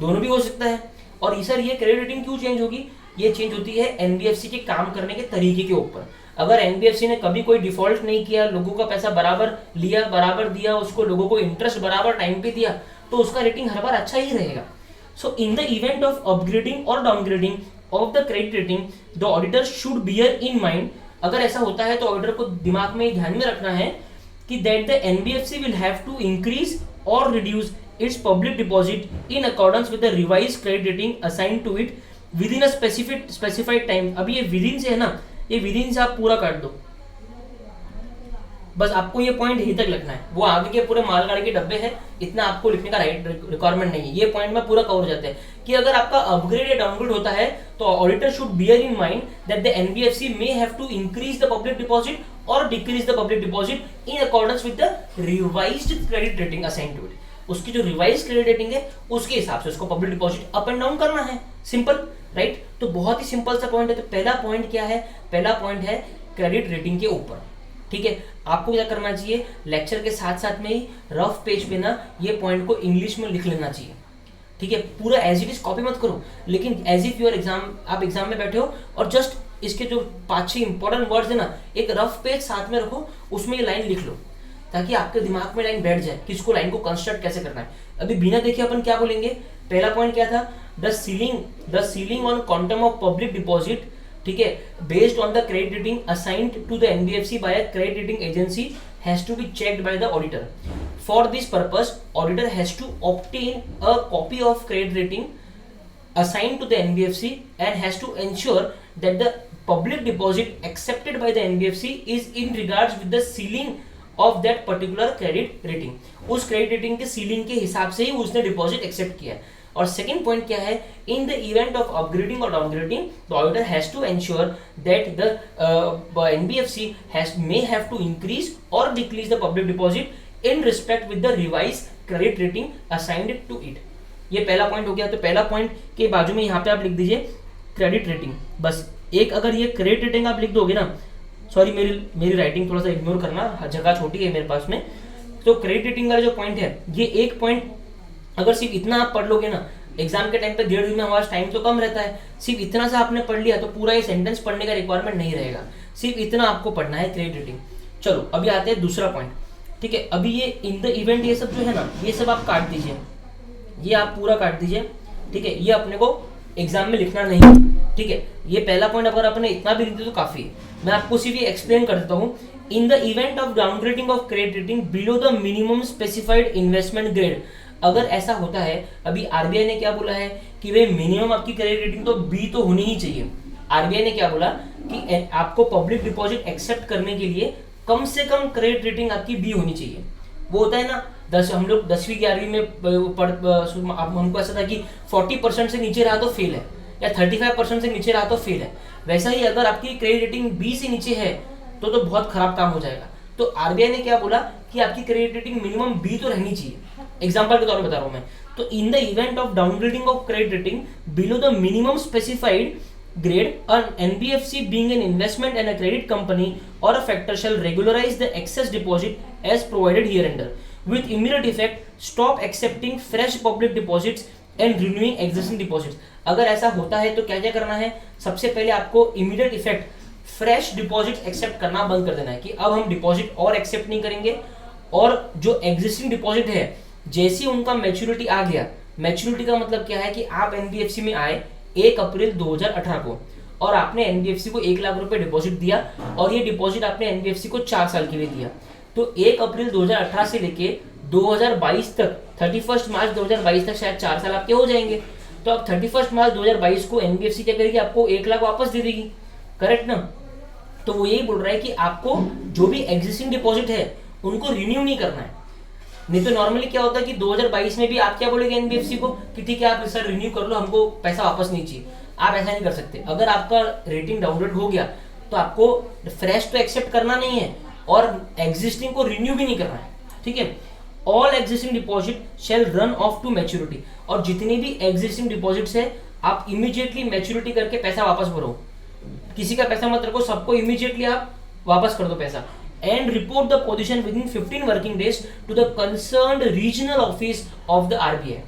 दोनों भी हो सकता है। और सर ये क्रेडिट रेटिंग क्यों चेंज होगी? ये चेंज होती है एनबीएफसी के काम करने के तरीके के ऊपर। अगर एनबीएफसी ने कभी कोई डिफॉल्ट नहीं किया, लोगों का पैसा बराबर लिया, बराबर दिया, उसको लोगों को इंटरेस्ट बराबर टाइम पे दिया, तो उसका रेटिंग हर बार अच्छा ही रहेगा। So in the event of upgrading और downgrading of the credit rating the auditor should bear in mind, अगर ऐसा होता है तो ऑडिटर को दिमाग में ध्यान में रखना है कि that the NBFC will have to increase or reduce its public deposit in accordance with the revised credit rating assigned to it within a specified time. अभी ये विद इन से है ना, ये विद इन से आप पूरा काट दो, बस आपको ये पॉइंट यहीं तक लिखना है। वो आगे के पूरे मालगाड़ी के डब्बे हैं, इतना आपको लिखने का रिक्वायरमेंट नहीं है। ये पॉइंट में पूरा कवर हो जाता है कि अगर आपका अपग्रेड या डाउनग्रेड होता है तो auditor should bear in mind that the NBFC may have to increase the public deposit or decrease the public deposit in accordance with the revised credit rating assigned to it. उसकी जो revise credit rating है उसके हिसाब से उसको public deposit up and down करना है। Simple, right? तो बहुत ही सिंपल सा पॉइंट है। तो पहला पॉइंट क्या है? पहला पॉइंट है क्रेडिट रेटिंग के ऊपर। ठीक है, आपको क्या करना चाहिए, लेक्चर के साथ साथ में ही रफ पेज पे ना ये पॉइंट को इंग्लिश में लिख लेना चाहिए। ठीक है, पूरा एज इट इज कॉपी मत करो, लेकिन एज इफ यूर एग्जाम, आप एग्जाम में बैठे हो और जस्ट इसके जो 5-6 इंपॉर्टेंट वर्ड्स है ना, एक रफ पेज साथ में रखो, उसमें ये लाइन लिख लो ताकि आपके दिमाग में लाइन बैठ जाए कि इसको लाइन को कंस्ट्रक्ट कैसे करना है। अभी बिना देखे अपन क्या बोलेंगे? पहला पॉइंट क्या था? The ceiling on quantum of public deposit ठीक है, based on the credit rating assigned to the NBFC by a credit rating agency has to be checked by the auditor. For this purpose auditor has to obtain a copy of credit rating assigned to the NBFC and has to ensure that the public deposit accepted by the NBFC is in regards with the ceiling of that particular credit rating. उस credit rating के ceiling के हिसाब से ही उसने deposit accept किया. और second point क्या है, in the event of upgrading और downgrading the auditor has to ensure that the NBFC may have to increase or decrease the public deposit in respect with the revised credit rating assigned to it. ये पहला point हो गया. तो पहला point के बाजू में यहाँ पे आप लिख दीजिए क्रेडिट रेटिंग. बस एक अगर ये क्रेडिट रेटिंग आप लिख दोगे ना, सॉरी मेरी राइटिंग थोड़ा सा इग्नोर करना, जगह छोटी है मेरे पास में. तो क्रेडिट रेटिंग का जो पॉइंट है, ये एक पॉइंट अगर सिर्फ इतना आप पढ़ लोगे ना, एग्जाम के टाइम पे 1.5 दिन में हमारा टाइम तो कम रहता है, सिर्फ इतना सा आपने पढ़ लिया तो पूरा ये सेंटेंस पढ़ने का रिक्वायरमेंट नहीं रहेगा, सिर्फ इतना आपको पढ़ना है क्रेडिट रेटिंग. चलो अभी आते हैं दूसरा पॉइंट. ठीक है, अभी ये इन द इवेंट ये सब जो है ना, ये सब आप काट दीजिए, ये आप पूरा काट दीजिए. ठीक है, ये अपने को एग्जाम में लिखना नहीं है. ठीक है, ये पहला पॉइंट अगर आपने इतना भी लिख दिया तो काफी है. मैं आपको सिर्फ ये एक्सप्लेन कर देता हूँ. इन the event of downgrading of credit rating below the minimum specified investment grade, अगर ऐसा होता है, अभी आरबीआई ने क्या बोला है कि भाई मिनिमम आपकी क्रेडिट रेटिंग तो बी तो होनी ही चाहिए. आरबीआई ने क्या बोला कि आपको पब्लिक डिपॉजिट एक्सेप्ट करने के लिए कम से कम क्रेडिट रेटिंग आपकी बी होनी चाहिए. वो होता है ना, हम लोग 10वीं 11वीं में हमको ऐसा था कि 40% से नीचे रहा तो फेल है, या 35% से नीचे रहा तो फेल है. वैसा ही अगर आपकी क्रेडिट रेटिंग बी से नीचे है तो बहुत खराब काम हो जाएगा. तो आरबीआई ने क्या बोला कि आपकी क्रेडिट रेटिंग मिनिमम बी तो रहनी चाहिए. एग्जांपल के तौर पे बता रहा हूं मैं. तो इन the event of downgrading of credit rating below the minimum specified grade, an NBFC being an investment and a credit company or a factor shall regularize the excess deposit as provided hereunder. With immediate effect, stop accepting fresh public deposits and renewing existing deposits. अगर ऐसा होता है तो क्या क्या करना है, सबसे पहले आपको immediate effect fresh deposit accept करना बंद कर देना है कि अब हम डिपॉजिट और एक्सेप्ट नहीं करेंगे. और जो एग्जिस्टिंग डिपॉजिट है, जैसे उनका मैच्योरिटी आ गया, मैच्योरिटी का मतलब क्या है कि आप एनबीएफसी में आए 1 अप्रैल 2018 को और आपने एनबीएफसी को 1 लाख रुपए डिपॉजिट दिया और ये डिपॉजिट आपने एनबीएफसी को 4 साल के लिए दिया. तो 1 अप्रैल 2018 से लेके 2022 तक, 31 मार्च 2022 तक शायद 4 साल आपके हो जाएंगे. तो अब 31 मार्च 2022 को एनबीएफसी क्या करेगी, आपको 1 लाख वापस दे देगी. करेक्ट ना. तो वो यही बोल रहा है कि आपको जो भी एग्जिस्टिंग डिपॉजिट है उनको रिन्यू नहीं करना है. नहीं तो नॉर्मली क्या होता है कि 2022 में भी आप क्या बोलेंगे एनबीएफसी को कि ठीक है आप सर रिन्यू कर लो, हमको पैसा वापस नहीं चाहिए. आप ऐसा नहीं कर सकते. अगर आपका रेटिंग डाउनग्रेड हो गया तो आपको फ्रेश तो एक्सेप्ट करना नहीं है और एग्जिस्टिंग को रिन्यू भी नहीं करना है. ठीक है. All existing deposit shall run off to maturity, और जितनी भी एग्जिस्टिंग डिपॉजिट्स है आप इमीडिएटली मैच्योरिटी करके पैसा वापस भरो. किसी का पैसा मत रखो, सबको इमीडिएटली आप वापस कर दो पैसा. And report the position within 15 working days to the concerned regional office of the RBI.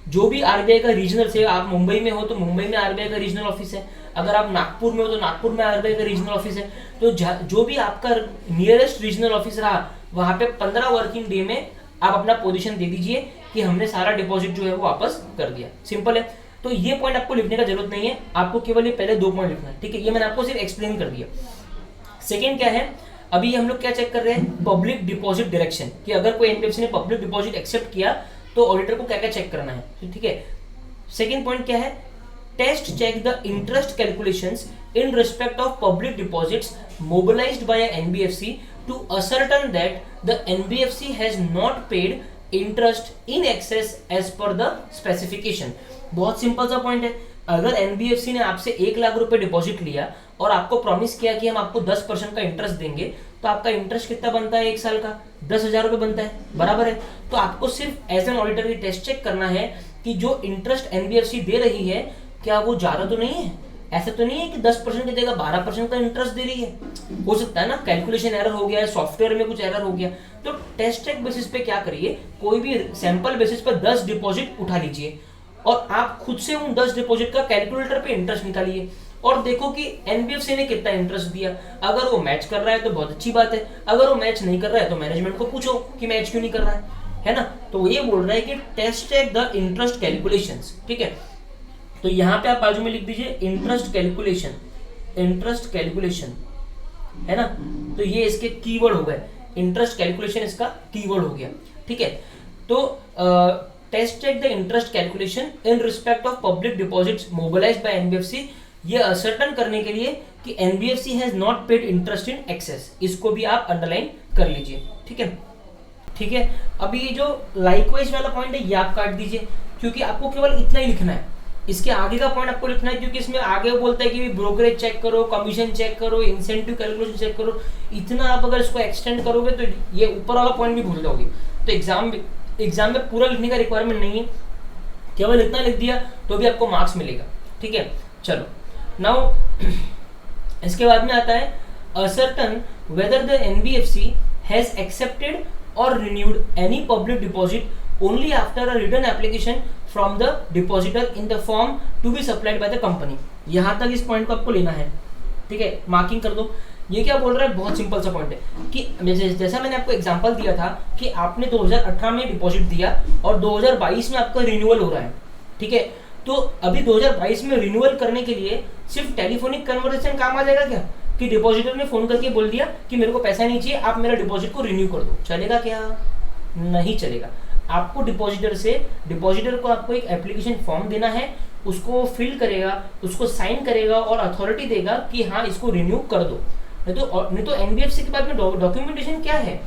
जो भी आरबीआई का रीजनल से, आप मुंबई में हो तो मुंबई में आरबीआई का रीजनल ऑफिस है, अगर आप नागपुर में हो तो नागपुर में आरबीआई का रीजनल ऑफिस है. तो जो भी आपका नियरेस्ट रीजनल ऑफिस रहा वहां पे 15 वर्किंग डे में आप अपना पोजीशन दे दीजिए कि हमने सारा डिपॉजिट जो है वो वापस कर दिया. सिंपल है. तो ये पॉइंट आपको लिखने का जरूरत नहीं है, आपको केवल ये पहले 2 पॉइंट लिखना है. ठीक है, ये मैंने आपको सिर्फ एक्सप्लेन कर दिया. सेकेंड क्या है, अभी हम लोग क्या चेक कर रहे हैं, पब्लिक डिपॉजिट डायरेक्शन, कि अगर कोई एनबीएफसी ने पब्लिक डिपॉजिट एक्सेप्ट किया तो ऑडिटर को क्या क्या चेक करना है. ठीक है. सेकंड पॉइंट क्या है, test check the interest calculations in respect of public deposits mobilised by NBFC to ascertain that the NBFC has not paid interest in excess as per the specification. बहुत simple सा point है. अगर NBFC ने आपसे 1 लाख रुपए deposit लिया और आपको प्रॉमिस किया कि हम आपको 10% का इंटरेस्ट देंगे, तो आपका इंटरेस्ट कितना बनता है 1 साल का, 10,000 रुपए बनता है. बराबर है. तो आपको सिर्फ एज एन ऑडिटर ये टेस्ट चेक करना है कि जो इंटरेस्ट एनबीएफसी दे रही है क्या वो ज्यादा तो नहीं है. ऐसा तो नहीं है कि 10% की जगह 12% का इंटरेस्ट दे रही है. हो सकता है ना कैलकुलेशन एरर हो गया है, सॉफ्टवेयर में कुछ एरर हो गया. तो टेस्ट चेक बेसिस पे क्या करिए, कोई भी सैंपल बेसिस पे 10 डिपॉजिट उठा लीजिए और आप खुद से उन 10 डिपॉजिट का कैलकुलेटर पे इंटरेस्ट निकालिए और देखो कि एनबीएफसी ने कितना इंटरेस्ट दिया. अगर वो मैच कर रहा है तो बहुत अच्छी बात है, अगर वो मैच नहीं कर रहा है तो मैनेजमेंट को पूछो कि मैच क्यों नहीं कर रहा है ना. तो ये बोल रहा है कि test check the interest calculations. ठीक है. तो यहाँ पे आप बाजू में लिख दीजिए इंटरेस्ट कैलकुलेशन. इंटरेस्ट कैलकुलेशन, है ना, तो ये इसके कीवर्ड हो गए, इंटरेस्ट कैलकुलेशन इसका कीवर्ड हो गया, ठीक है। तो test check the interest calculation in respect of public deposits mobilised by NBFC, ये असर्टन करने के लिए कि NBFC has not paid interest in excess, इसको भी आप अंडरलाइन कर लीजिए, ठीक है, ठीक है। अभी ये जो लाइकवाइज वाला पॉइंट है ये आप काट दीजिए, क्योंकि आपको केवल इतना ही लिखना है, इसके आगे का पॉइंट आपको लिखना है, क्योंकि इसमें आगे बोलता है कि ब्रोकरेज चेक करो, कमीशन चेक करो, इंसेंटिव कैलकुलेशन चेक करो, इतना आप अगर इसको एक्सटेंड करोगे तो ये ऊपर वाला पॉइंट भी भूल जाओगे। तो एग्जाम में पूरा लिखने का रिक्वायरमेंट नहीं है, केवल इतना लिख दिया तो भी आपको मार्क्स मिलेगा, ठीक है। चलो नाउ इसके बाद में आता है ascertain whether the NBFC has accepted or renewed any public deposit only after a written application from the depositor in the form to be supplied by the company. यहां तक इस पॉइंट को आपको लेना है, ठीक है, मार्किंग कर दो। ये क्या बोल रहा है, बहुत सिंपल सा पॉइंट है कि जैसा मैंने आपको एग्जांपल दिया था कि आपने 2018 में डिपॉजिट दिया और 2022 में आपका रिन्यूअल हो रहा है, ठीक है। तो अभी 2022 में रिन्यूअल करने के लिए सिर्फ टेलीफोनिक कन्वर्सेशन काम आ जाएगा क्या, कि डिपॉजिटर ने फोन करके बोल दिया कि मेरे को पैसा नहीं चाहिए, आप मेरा डिपॉजिट को रिन्यू कर दो, चलेगा क्या? नहीं चलेगा। आपको डिपॉजिटर को आपको एक एप्लीकेशन फॉर्म देना है, उसको फिल करेगा, उसको साइन करेगा और अथॉरिटी देगा कि हाँ इसको रिन्यू कर दो। नहीं तो एनबीएफसी के बाद में डॉक्यूमेंटेशन क्या है?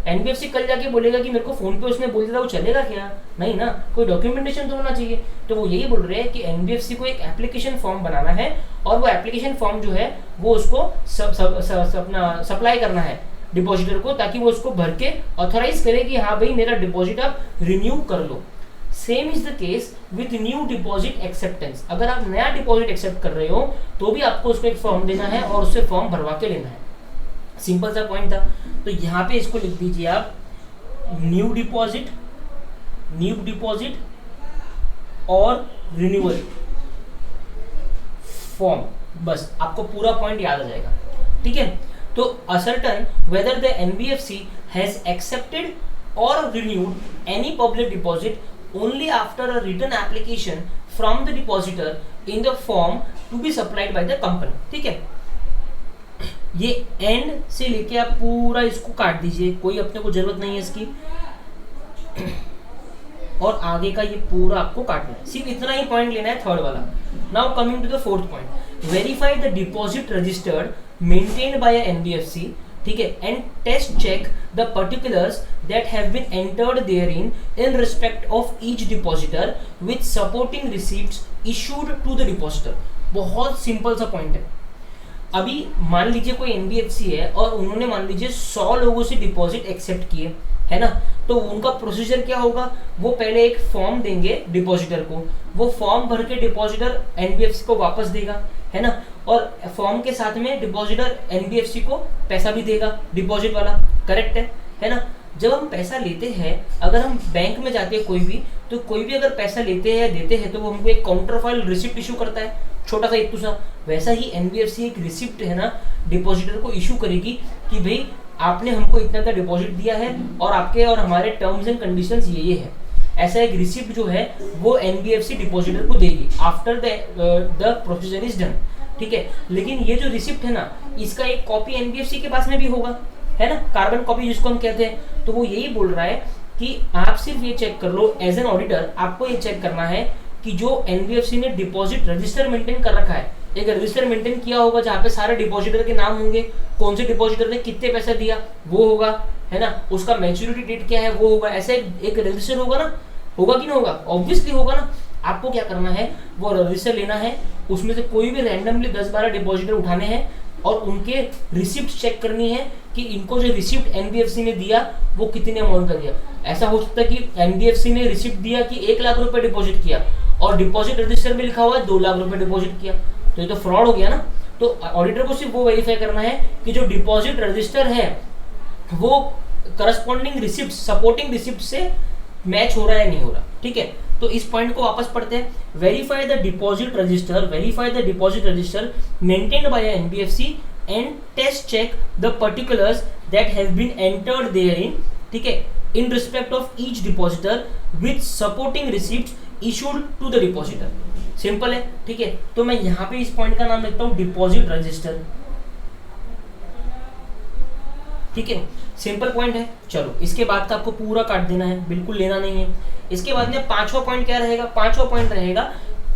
एनबीएफसी कल जाके बोलेगा कि मेरे को फोन पे उसने बोल दिया था, वो चलेगा क्या? नहीं ना, कोई डॉक्यूमेंटेशन तो होना चाहिए। तो वो यही बोल रहे हैं कि एनबीएफसी को एक एप्लीकेशन फॉर्म बनाना है और वो एप्लीकेशन फॉर्म जो है वो उसको अपना सप्लाई करना है डिपॉजिटर को, ताकि वो उसको भर के ऑथोराइज करे कि हाँ भाई मेरा डिपॉजिट आप रिन्यू कर लो। Same is the case with new deposit acceptance. अगर आप नया डिपॉजिट एक्सेप्ट कर रहे हो तो भी आपको उसको एक फॉर्म देना है और उससे फॉर्म भरवा के लेना है। सिंपल सा पॉइंट था। तो यहाँ पे इसको लिख दीजिए आप, न्यू डिपॉजिट और रिन्यूअल फॉर्म, बस आपको पूरा पॉइंट याद आ जाएगा, ठीक है। तो ascertain whether the NBFC has accepted or renewed any public deposit only after a written application from the depositor in the form to be supplied by the company, ठीक है। ये एंड से लेके आप पूरा इसको काट दीजिए, कोई अपने को जरूरत नहीं है इसकी, और आगे का ये पूरा आपको काटना है, सिर्फ इतना ही पॉइंट लेना है, थर्ड वाला। Now coming to the fourth point, verify the deposit registered maintained by NBFC, ठीक है, and test check the particulars that have been entered therein in respect of each depositor with supporting receipts issued to the depositor. बहुत simple सा point है। अभी मान लीजिए कोई NBFC है और उन्होंने मान लीजिए 100 लोगों से डिपॉजिट एक्सेप्ट किए, है ना, तो उनका प्रोसीजर क्या होगा, वो पहले एक फॉर्म देंगे डिपॉजिटर को, वो फॉर्म भर के डिपॉजिटर एनबीएफसी को वापस देगा, है ना, और फॉर्म के साथ में डिपॉजिटर एनबीएफसी को पैसा भी देगा, डिपॉजिट वाला, करेक्ट है ना। जब हम पैसा लेते हैं, अगर हम बैंक में जाते हैं कोई भी अगर पैसा लेते हैं देते हैं तो वो हमको एक काउंटर फाइल रिसिप्ट इशू करता है, छोटा सा इतना सा। वैसा ही एनबीएफसी एक रिसिप्ट है ना डिपॉजिटर को इशू करेगी कि भाई आपने हमको इतना का डिपॉजिट दिया है और आपके और हमारे टर्म्स एंड कंडीशंस ये है। ऐसा एक रिसिप्ट जो है वो एनबीएफसी डिपॉजिटर को देगी after the procedure is done, ठीक है। लेकिन ये जो रिसिप्ट है ना, इसका एक कॉपी एनबीएफसी के पास में भी होगा, है ना, कार्बन कॉपी जिसको हम कहते हैं। तो वो यही बोल रहा है कि आप सिर्फ ये चेक कर लो, एज एन ऑडिटर आपको ये चेक करना है कि जो एनबीएफसी ने डिपॉजिट रजिस्टर मेंटेन कर रखा है, एक रजिस्टर मेंटेन किया होगा जहाँ पे सारे डिपॉजिटर के नाम होंगे, कौन से डिपॉजिटर ने कितने पैसा दिया वो होगा, है ना, उसका मैच्योरिटी डेट क्या है वो होगा, ऐसा एक रजिस्टर होगा ना, होगा कि नहीं होगा? ऑब्वियसली होगा ना। आपको क्या करना है, वो रजिस्टर लेना है, उसमें से कोई भी रैंडमली 10-12 डिपॉजिटर उठाने हैं और उनके रिसिप्ट चेक करनी है कि इनको जो रिसिप्ट एनबीएफसी ने दिया वो कितने अमाउंट का दिया। ऐसा हो सकता है कि एनबीएफसी ने रिसिप्ट दिया कि 1 लाख रुपए डिपॉजिट किया और डिपॉजिट रजिस्टर में लिखा हुआ है 2 लाख रुपए डिपॉजिट किया, तो ये तो फ्रॉड हो गया ना। तो ऑडिटर को सिर्फ वो वेरीफाई करना है कि जो डिपॉजिट रजिस्टर है वो करस्पॉन्डिंग रिसिप्ट, सपोर्टिंग रिसिप्ट से मैच हो रहा है या नहीं हो रहा, ठीक है। तो इस पॉइंट को वापस पढ़ते हैं, verify the deposit register maintained by NBFC and test check the particulars that have been entered therein, ठीक है, in respect of each depositor with supporting receipts issued to the depositor. Simple है, ठीक है। तो मैं यहाँ पे इस पॉइंट का नाम लिखता हूँ डिपॉजिट रजिस्टर, ठीक है, सिंपल पॉइंट है। चलो इसके बाद का आपको पूरा काट देना है, बिल्कुल लेना नहीं है। इसके बाद में पांचवा पॉइंट क्या रहेगा, पांचवा पॉइंट रहेगा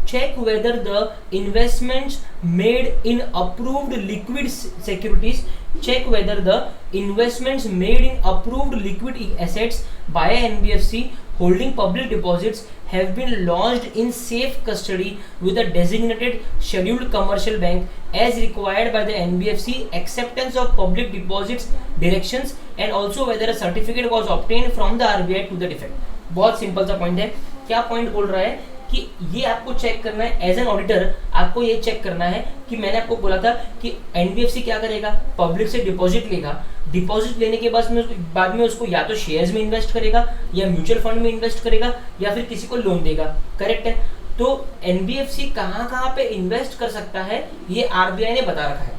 check whether the investments made in approved liquid securities, check whether the investments made in approved liquid assets by NBFC holding public deposits have been lodged in safe custody with a designated scheduled commercial bank as required by the NBFC acceptance of public deposits directions, and also whether a certificate was obtained from the RBI to that effect। बहुत simple सा point है। क्या point बोल रहा है कि ये आपको चेक करना है एज एन ऑडिटर, आपको ये चेक करना है कि मैंने आपको बोला था कि एनबीएफसी क्या करेगा, पब्लिक से डिपॉजिट लेगा, डिपॉजिट लेने के बाद में उसको या तो शेयर्स में इन्वेस्ट करेगा या म्यूचुअल फंड में इन्वेस्ट करेगा या फिर किसी को लोन देगा, करेक्ट है। तो एनबीएफसी कहाँ कहाँ पे इन्वेस्ट कर सकता है ये आरबीआई ने बता रखा है।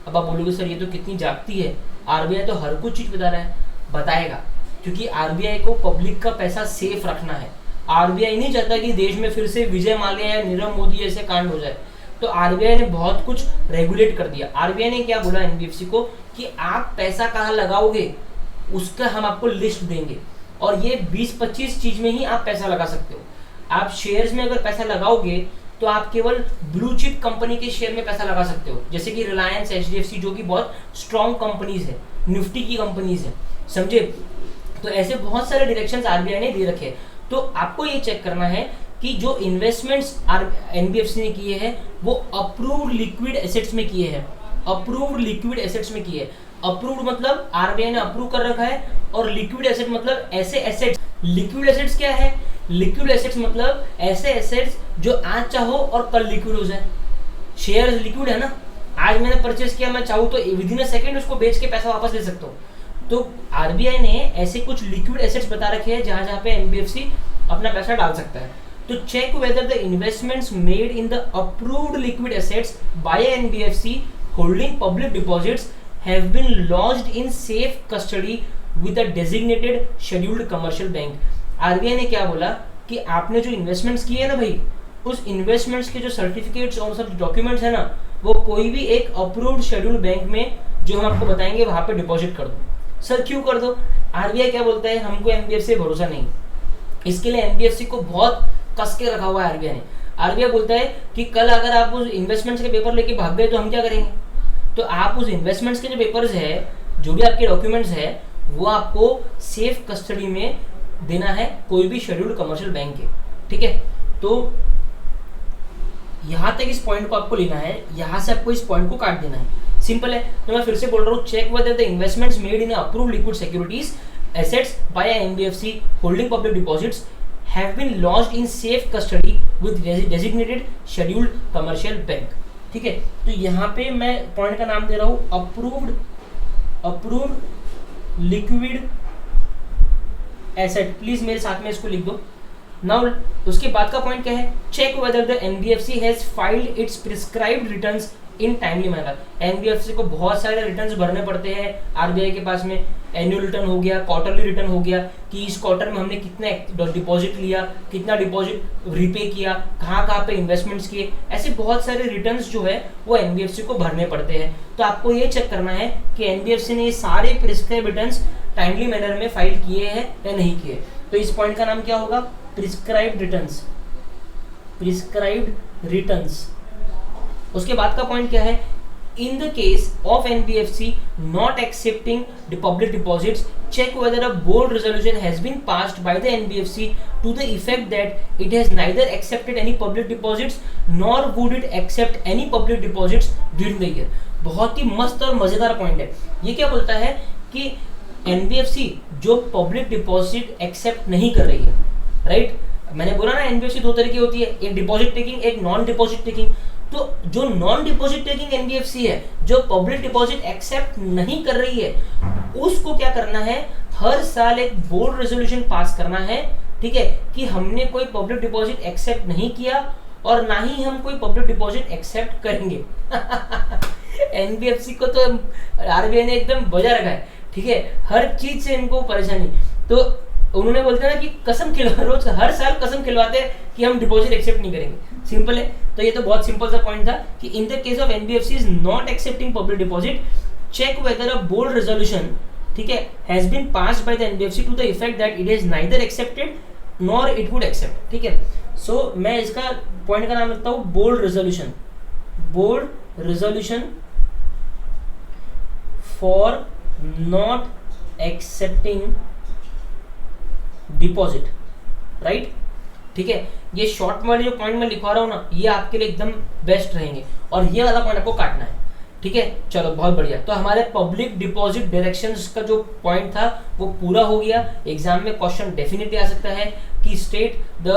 अब आप बोलोगे सर ये तो कितनी जागती है, आरबीआई तो हर कुछ चीज बता रहा है, बताएगा, क्योंकि आरबीआई को पब्लिक का पैसा सेफ रखना है। आरबीआई नहीं चाहता कि देश में फिर से विजय माल्या या नीरव मोदी जैसे कांड हो जाए, तो आरबीआई ने बहुत कुछ रेगुलेट कर दिया। आरबीआई ने क्या बोला एनबीएफसी को कि आप पैसा कहाँ लगाओगे उसका हम आपको लिस्ट देंगे, और ये 20-25 चीज में ही आप पैसा लगा सकते हो। आप शेयर्स में अगर पैसा लगाओगे तो आप केवल ब्लू चिप कंपनी के शेयर में पैसा लगा सकते हो, जैसे कि रिलायंस, एचडीएफसी, जो कि बहुत स्ट्रॉन्ग कंपनीज है, निफ्टी की कंपनीज है, समझे। तो ऐसे बहुत सारे डायरेक्शंस आरबीआई ने दे रखे हैं। तो आपको ये चेक करना है कि जो इन्वेस्टमेंट्स एनबीएफसी ने किए हैं वो अप्रूव्ड लिक्विड एसेट्स में किए हैं, अप्रूव्ड लिक्विड एसेट्स में किए हैं। अप्रूव्ड मतलब आरबीआई ने अप्रूव कर रखा है, और लिक्विड एसेट मतलब ऐसे एसेट्स। लिक्विड एसेट्स क्या है, लिक्विड एसेट्स मतलब ऐसे एसेट्स जो आज चाहो और कल लिक्विड हो जाए। शेयर लिक्विड है ना, आज मैंने परचेस किया, मैं चाहूँ तो विद इन अ सेकंड उसको बेच के पैसा वापस ले सकता हूँ। तो आरबीआई ने ऐसे कुछ लिक्विड एसेट्स बता रखे हैं जहां जहां पे एनबीएफसी अपना पैसा डाल सकता है। तो check whether the investments made in the approved liquid assets by NBFC holding public deposits have been lodged in safe custody with a designated scheduled commercial bank. RBI ने क्या बोला कि आपने जो इन्वेस्टमेंट्स किए ना भाई, उस इन्वेस्टमेंट्स के जो सर्टिफिकेट्स और सब डॉक्यूमेंट्स है ना, वो कोई भी एक अप्रूव्ड शेड्यूल्ड बैंक में जो हम आपको बताएंगे वहां पे डिपॉजिट कर दो। सर क्यों कर दो, आरबीआई क्या बोलता है, हमको एनबीएफसी भरोसा नहीं, इसके लिए एनबीएफसी को बहुत कस के रखा हुआ है आरबीआई ने। आरबीआई बोलता है कि कल अगर आप उस इन्वेस्टमेंट्स के पेपर लेके भाग गए तो हम क्या करेंगे। तो आप उस इन्वेस्टमेंट्स के जो पेपर्स है, जो भी आपके डॉक्यूमेंट्स है, वो आपको सेफ कस्टडी में देना है कोई भी शेड्यूल्ड कमर्शियल बैंक के, ठीक है। तो यहां तक इस पॉइंट को आपको लेना है, यहां से आपको इस पॉइंट को काट देना है, सिंपल है। तो मैं फिर से बोल रहा हूँ, check whether the investments made in approved liquid securities assets by NBFC holding public deposits have been lodged in safe custody with designated scheduled commercial bank, ठीक है। तो यहाँ पे मैं पॉइंट का नाम दे रहा हूँ अप्रूव्ड लिक्विड एसेट। प्लीज मेरे साथ में इसको लिख दो। नाउ उसके बाद का पॉइंट क्या है, check whether the NBFC has filed its prescribed returns in timely manner. NBFC को बहुत सारे रिटर्न्स भरने पड़ते हैं आरबीआई के पास में। एनुअल रिटर्न हो गया, क्वार्टरली रिटर्न हो गया कि इस क्वार्टर में हमने कितना डिपॉजिट लिया, कितना डिपॉजिट रिपे किया, कहाँ कहाँ पे इन्वेस्टमेंट्स किए, ऐसे बहुत सारे रिटर्न्स जो है वो एनबीएफसी को भरने पड़ते हैं। तो आपको ये चेक करना है कि एनबीएफसी ने ये सारे प्रिस्क्राइब रिटर्न्स टाइमली मैनर में फाइल किए हैं या नहीं किए। तो इस पॉइंट का नाम क्या होगा, प्रिस्क्राइब्ड रिटर्न्स, प्रिस्क्राइब्ड रिटर्न्स। उसके बाद का पॉइंट क्या है, in the case of NBFC not accepting the public deposits, check whether a board resolution has been passed by the NBFC to the effect that it has neither accepted any public deposits nor would it accept any public deposits during the year। बहुत ही मस्त और मजेदार point है। ये क्या बोलता है कि NBFC जो पब्लिक डिपॉजिट एक्सेप्ट नहीं कर रही है, राइट। मैंने बोला ना एनबीएफसी दो तरह की होती है, एक डिपॉजिट टेकिंग, एक नॉन डिपॉजिट टेकिंग। तो जो नॉन डिपॉजिट टेकिंग एनबीएफसी है, जो पब्लिक डिपॉजिट एक्सेप्ट नहीं कर रही है, उसको क्या करना है, हर साल एक बोर्ड रेजोल्यूशन पास करना है, ठीक है, कि हमने कोई पब्लिक डिपॉजिट एक्सेप्ट नहीं किया और ना ही हम कोई पब्लिक डिपॉजिट एक्सेप्ट करेंगे। एनबीएफसी को तो आरबीआई ने एकदम बजा रखा है, ठीक है, हर चीज से इनको परेशानी। तो उन्होंने बोलते हैं ना कि कसम खिलवा, रोज हर साल कसम खिलवाते हैं कि हम डिपॉजिट एक्सेप्ट नहीं करेंगे। सिंपल है। तो ये तो बहुत सिंपल सा पॉइंट था कि in the case of NBFC is not accepting public deposit, check whether a board resolution, ठीक है, has been passed by the NBFC to the effect that it is neither accepted nor it would accept, ठीक है। सो मैं इसका point का नाम रखता हूँ board resolution, board resolution for not accepting deposit, right, ठीक है। ये शॉर्ट वाले जो पॉइंट मैं लिखवा रहा हूँ ना, ये आपके लिए एकदम बेस्ट रहेंगे, और ये वाला पॉइंट आपको काटना है, ठीक है। चलो बहुत बढ़िया। तो हमारे पब्लिक डिपॉजिट डायरेक्शंस का जो पॉइंट था वो पूरा हो गया। एग्जाम में क्वेश्चन डेफिनेटली आ सकता है कि state the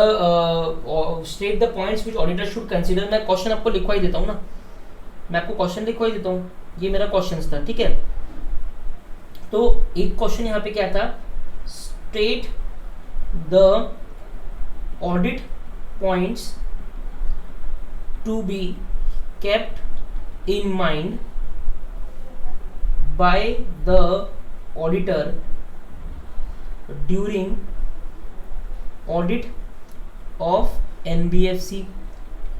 points which auditor should consider. मैं क्वेश्चन आपको लिखवा ही देता हूँ ना, मैं आपको क्वेश्चन लिखवा ही देता हूँ, ये मेरा क्वेश्चन था, ठीक है। तो एक क्वेश्चन यहाँ पे क्या था, state the audit points to be kept in mind by the auditor during audit of NBFC,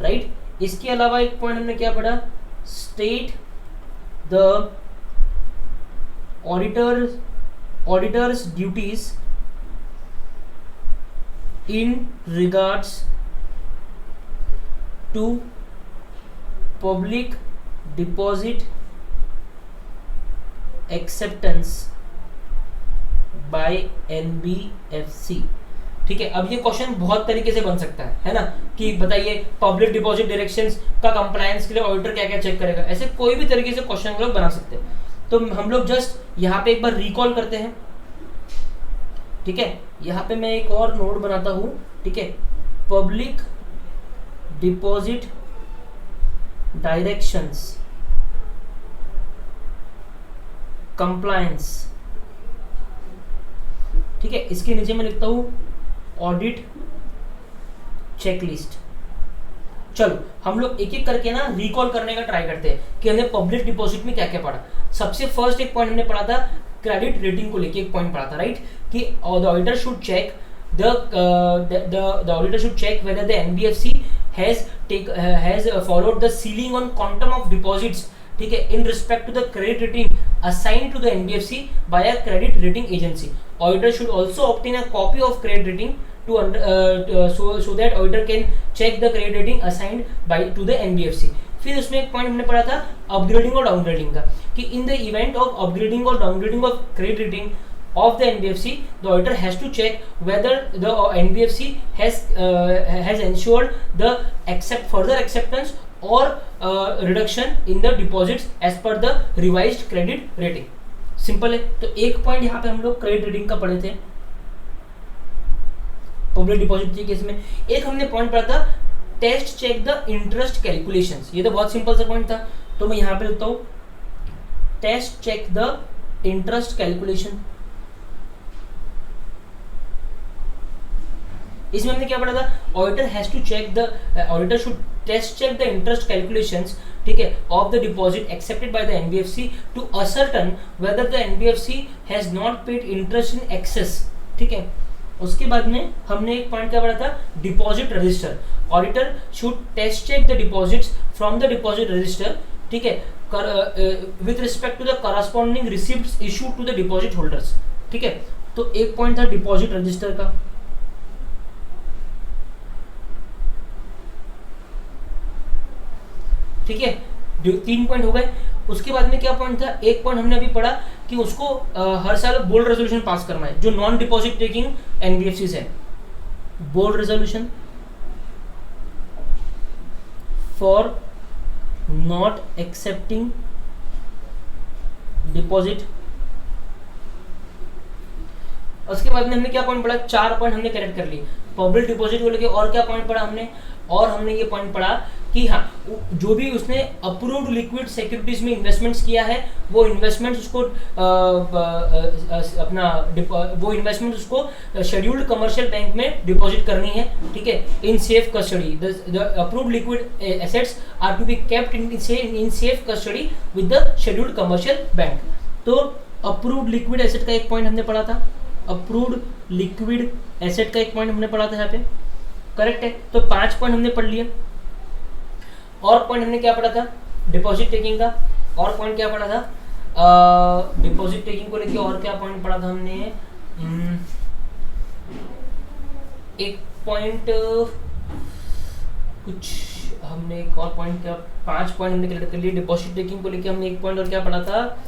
right? इसके अलावा एक पॉइंट हमने क्या पढ़ा, state the auditor's duties in regards to public deposit acceptance by NBFC, ठीक है। अब ये क्वेश्चन बहुत तरीके से बन सकता है ना, कि बताइए पब्लिक डिपॉजिट डायरेक्शंस का कंप्लायंस के लिए ऑडिटर क्या क्या चेक करेगा, ऐसे कोई भी तरीके से क्वेश्चन हम लोग बना सकते हैं। तो हम लोग जस्ट यहाँ पे एक बार रिकॉल करते हैं, ठीक है। यहाँ पे मैं एक और नोट बनाता हूं, ठीक है, पब्लिक डिपॉजिट डायरेक्शंस कंप्लायंस, ठीक है। इसके नीचे मैं लिखता हूं ऑडिट चेकलिस्ट। चलो हम लोग एक एक करके ना रिकॉल करने का ट्राई करते हैं कि हमने पब्लिक डिपॉजिट में क्या क्या पढ़ा। सबसे फर्स्ट एक पॉइंट हमने पढ़ा था क्रेडिट रेटिंग को लेके, एक पॉइंट पढ़ा था, राइट, कि the auditor should check the auditor should check whether the NBFC has followed the ceiling on quantum of deposits, ठीक है, in respect to the credit rating assigned to the NBFC by a credit rating agency. Auditor should also obtain a copy of credit rating so that auditor can check the credit rating assigned to the NBFC. फिर उसमें एक point हमने पढ़ा था upgrading और downgrading का, कि in the event of upgrading और downgrading of credit rating of the NBFC, the auditor has to check whether the NBFC has ensured the further acceptance or reduction in the deposits as per the revised credit rating. Simple है। तो एक point यहाँ पे हम लोग credit rating का पढ़े थे पब्लिक डिपॉजिट के केस में। एक हमने पॉइंट पढ़ा था test check the interest calculations, ये तो बहुत सिंपल सा पॉइंट था। तो मैं यहाँ पे लिखता हूँ test check the interest calculation. इसमें हमने क्या पढ़ा था, auditor should test check the interest calculations, ठीक है, of the deposit accepted by the NBFC to ascertain whether the NBFC has not paid interest in excess, ठीक है। उसके बाद में हमने एक पॉइंट क्या पढ़ा था, deposit register. Auditor should test check the deposits from the deposit register, ठीक है, with respect to the corresponding receipts issued to the deposit holders, ठीक है। तो एक पॉइंट था डिपॉजिट रजिस्टर का। ठीक है, 3 पॉइंट हो गए। उसके बाद में क्या पॉइंट था, एक पॉइंट हमने अभी पढ़ा कि उसको हर साल बोर्ड रेजोल्यूशन पास करना है जो नॉन डिपॉजिट टेकिंग एनबीएफसी है। Board resolution for not accepting deposit. उसके बाद में हमने क्या पॉइंट पढ़ा, 4 पॉइंट हमने करेक्ट कर लिए पब्लिक डिपॉजिट को लेके। और क्या पॉइंट पढ़ा हमने, और हमने ये पॉइंट पढ़ा कि हाँ, जो भी उसने अप्रूव्ड लिक्विड सिक्योरिटीज में इन्वेस्टमेंट्स किया है वो इन्वेस्टमेंट्स उसको वो इन्वेस्टमेंट उसको शेड्यूल्ड कमर्शियल बैंक में डिपॉजिट करनी है, ठीक है, in safe custody. The approved liquid assets are to be kept in safe custody with the scheduled commercial bank. तो अप्रूव्ड लिक्विड एसेट का एक पॉइंट हमने पढ़ा था, अप्रूव्ड लिक्विड एसेट का एक पॉइंट हमने पढ़ा था यहाँ पे, करेक्ट है। तो 5 पॉइंट हमने पढ़ लिए। और पॉइंट हमने क्या पढ़ा था डिपॉजिट टेकिंग का, और पॉइंट क्या पढ़ा था डिपॉजिट टेकिंग को लेके, और क्या पॉइंट पढ़ा था हमने, एक पॉइंट कुछ हमने, एक और पॉइंट क्या, 5 पॉइंट हमने क्लियर कर लिए। डिपॉजिट टेकिंग को लेके हमने एक पॉइंट और क्या पढ़ा था,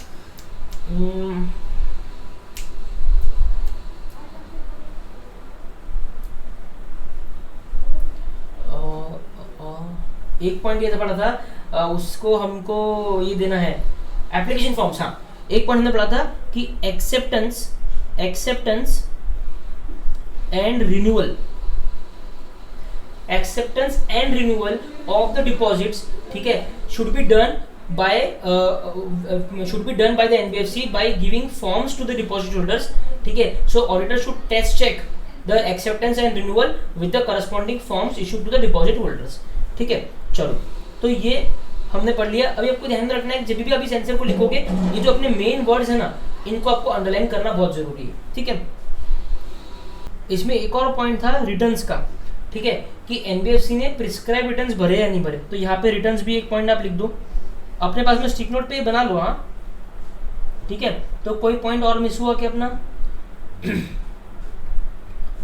एक पॉइंट ये पढ़ा था उसको हमको ये देना है एप्लीकेशन फॉर्म्स। हाँ, एक पॉइंट हमने पढ़ा था कि acceptance and renewal of the deposits, ठीक है, should be done by the NBFC by giving forms to the deposit holders, ठीक है। So auditor should test check the acceptance and renewal with the corresponding forms issued to the deposit holders, ठीक है। चलो, तो ये हमने पढ़ लिया। अभी आपको ध्यान रखना है, जब भी अभी सेंसर को लिखोगे, ये जो अपने मेन वर्ड्स है ना, इनको आपको अंडरलाइन करना बहुत जरूरी है, ठीक है। इसमें एक और पॉइंट था रिटर्न्स का, ठीक है, कि एनबीएफसी ने प्रिस्क्राइब रिटर्न्स भरे या नहीं भरे। तो यहाँ पे रिटर्न्स भी एक पॉइंट आप लिख दो अपने पास में, स्टिक नोट पे बना लो, हाँ, ठीक है। तो कोई पॉइंट और मिस हुआ क्या अपना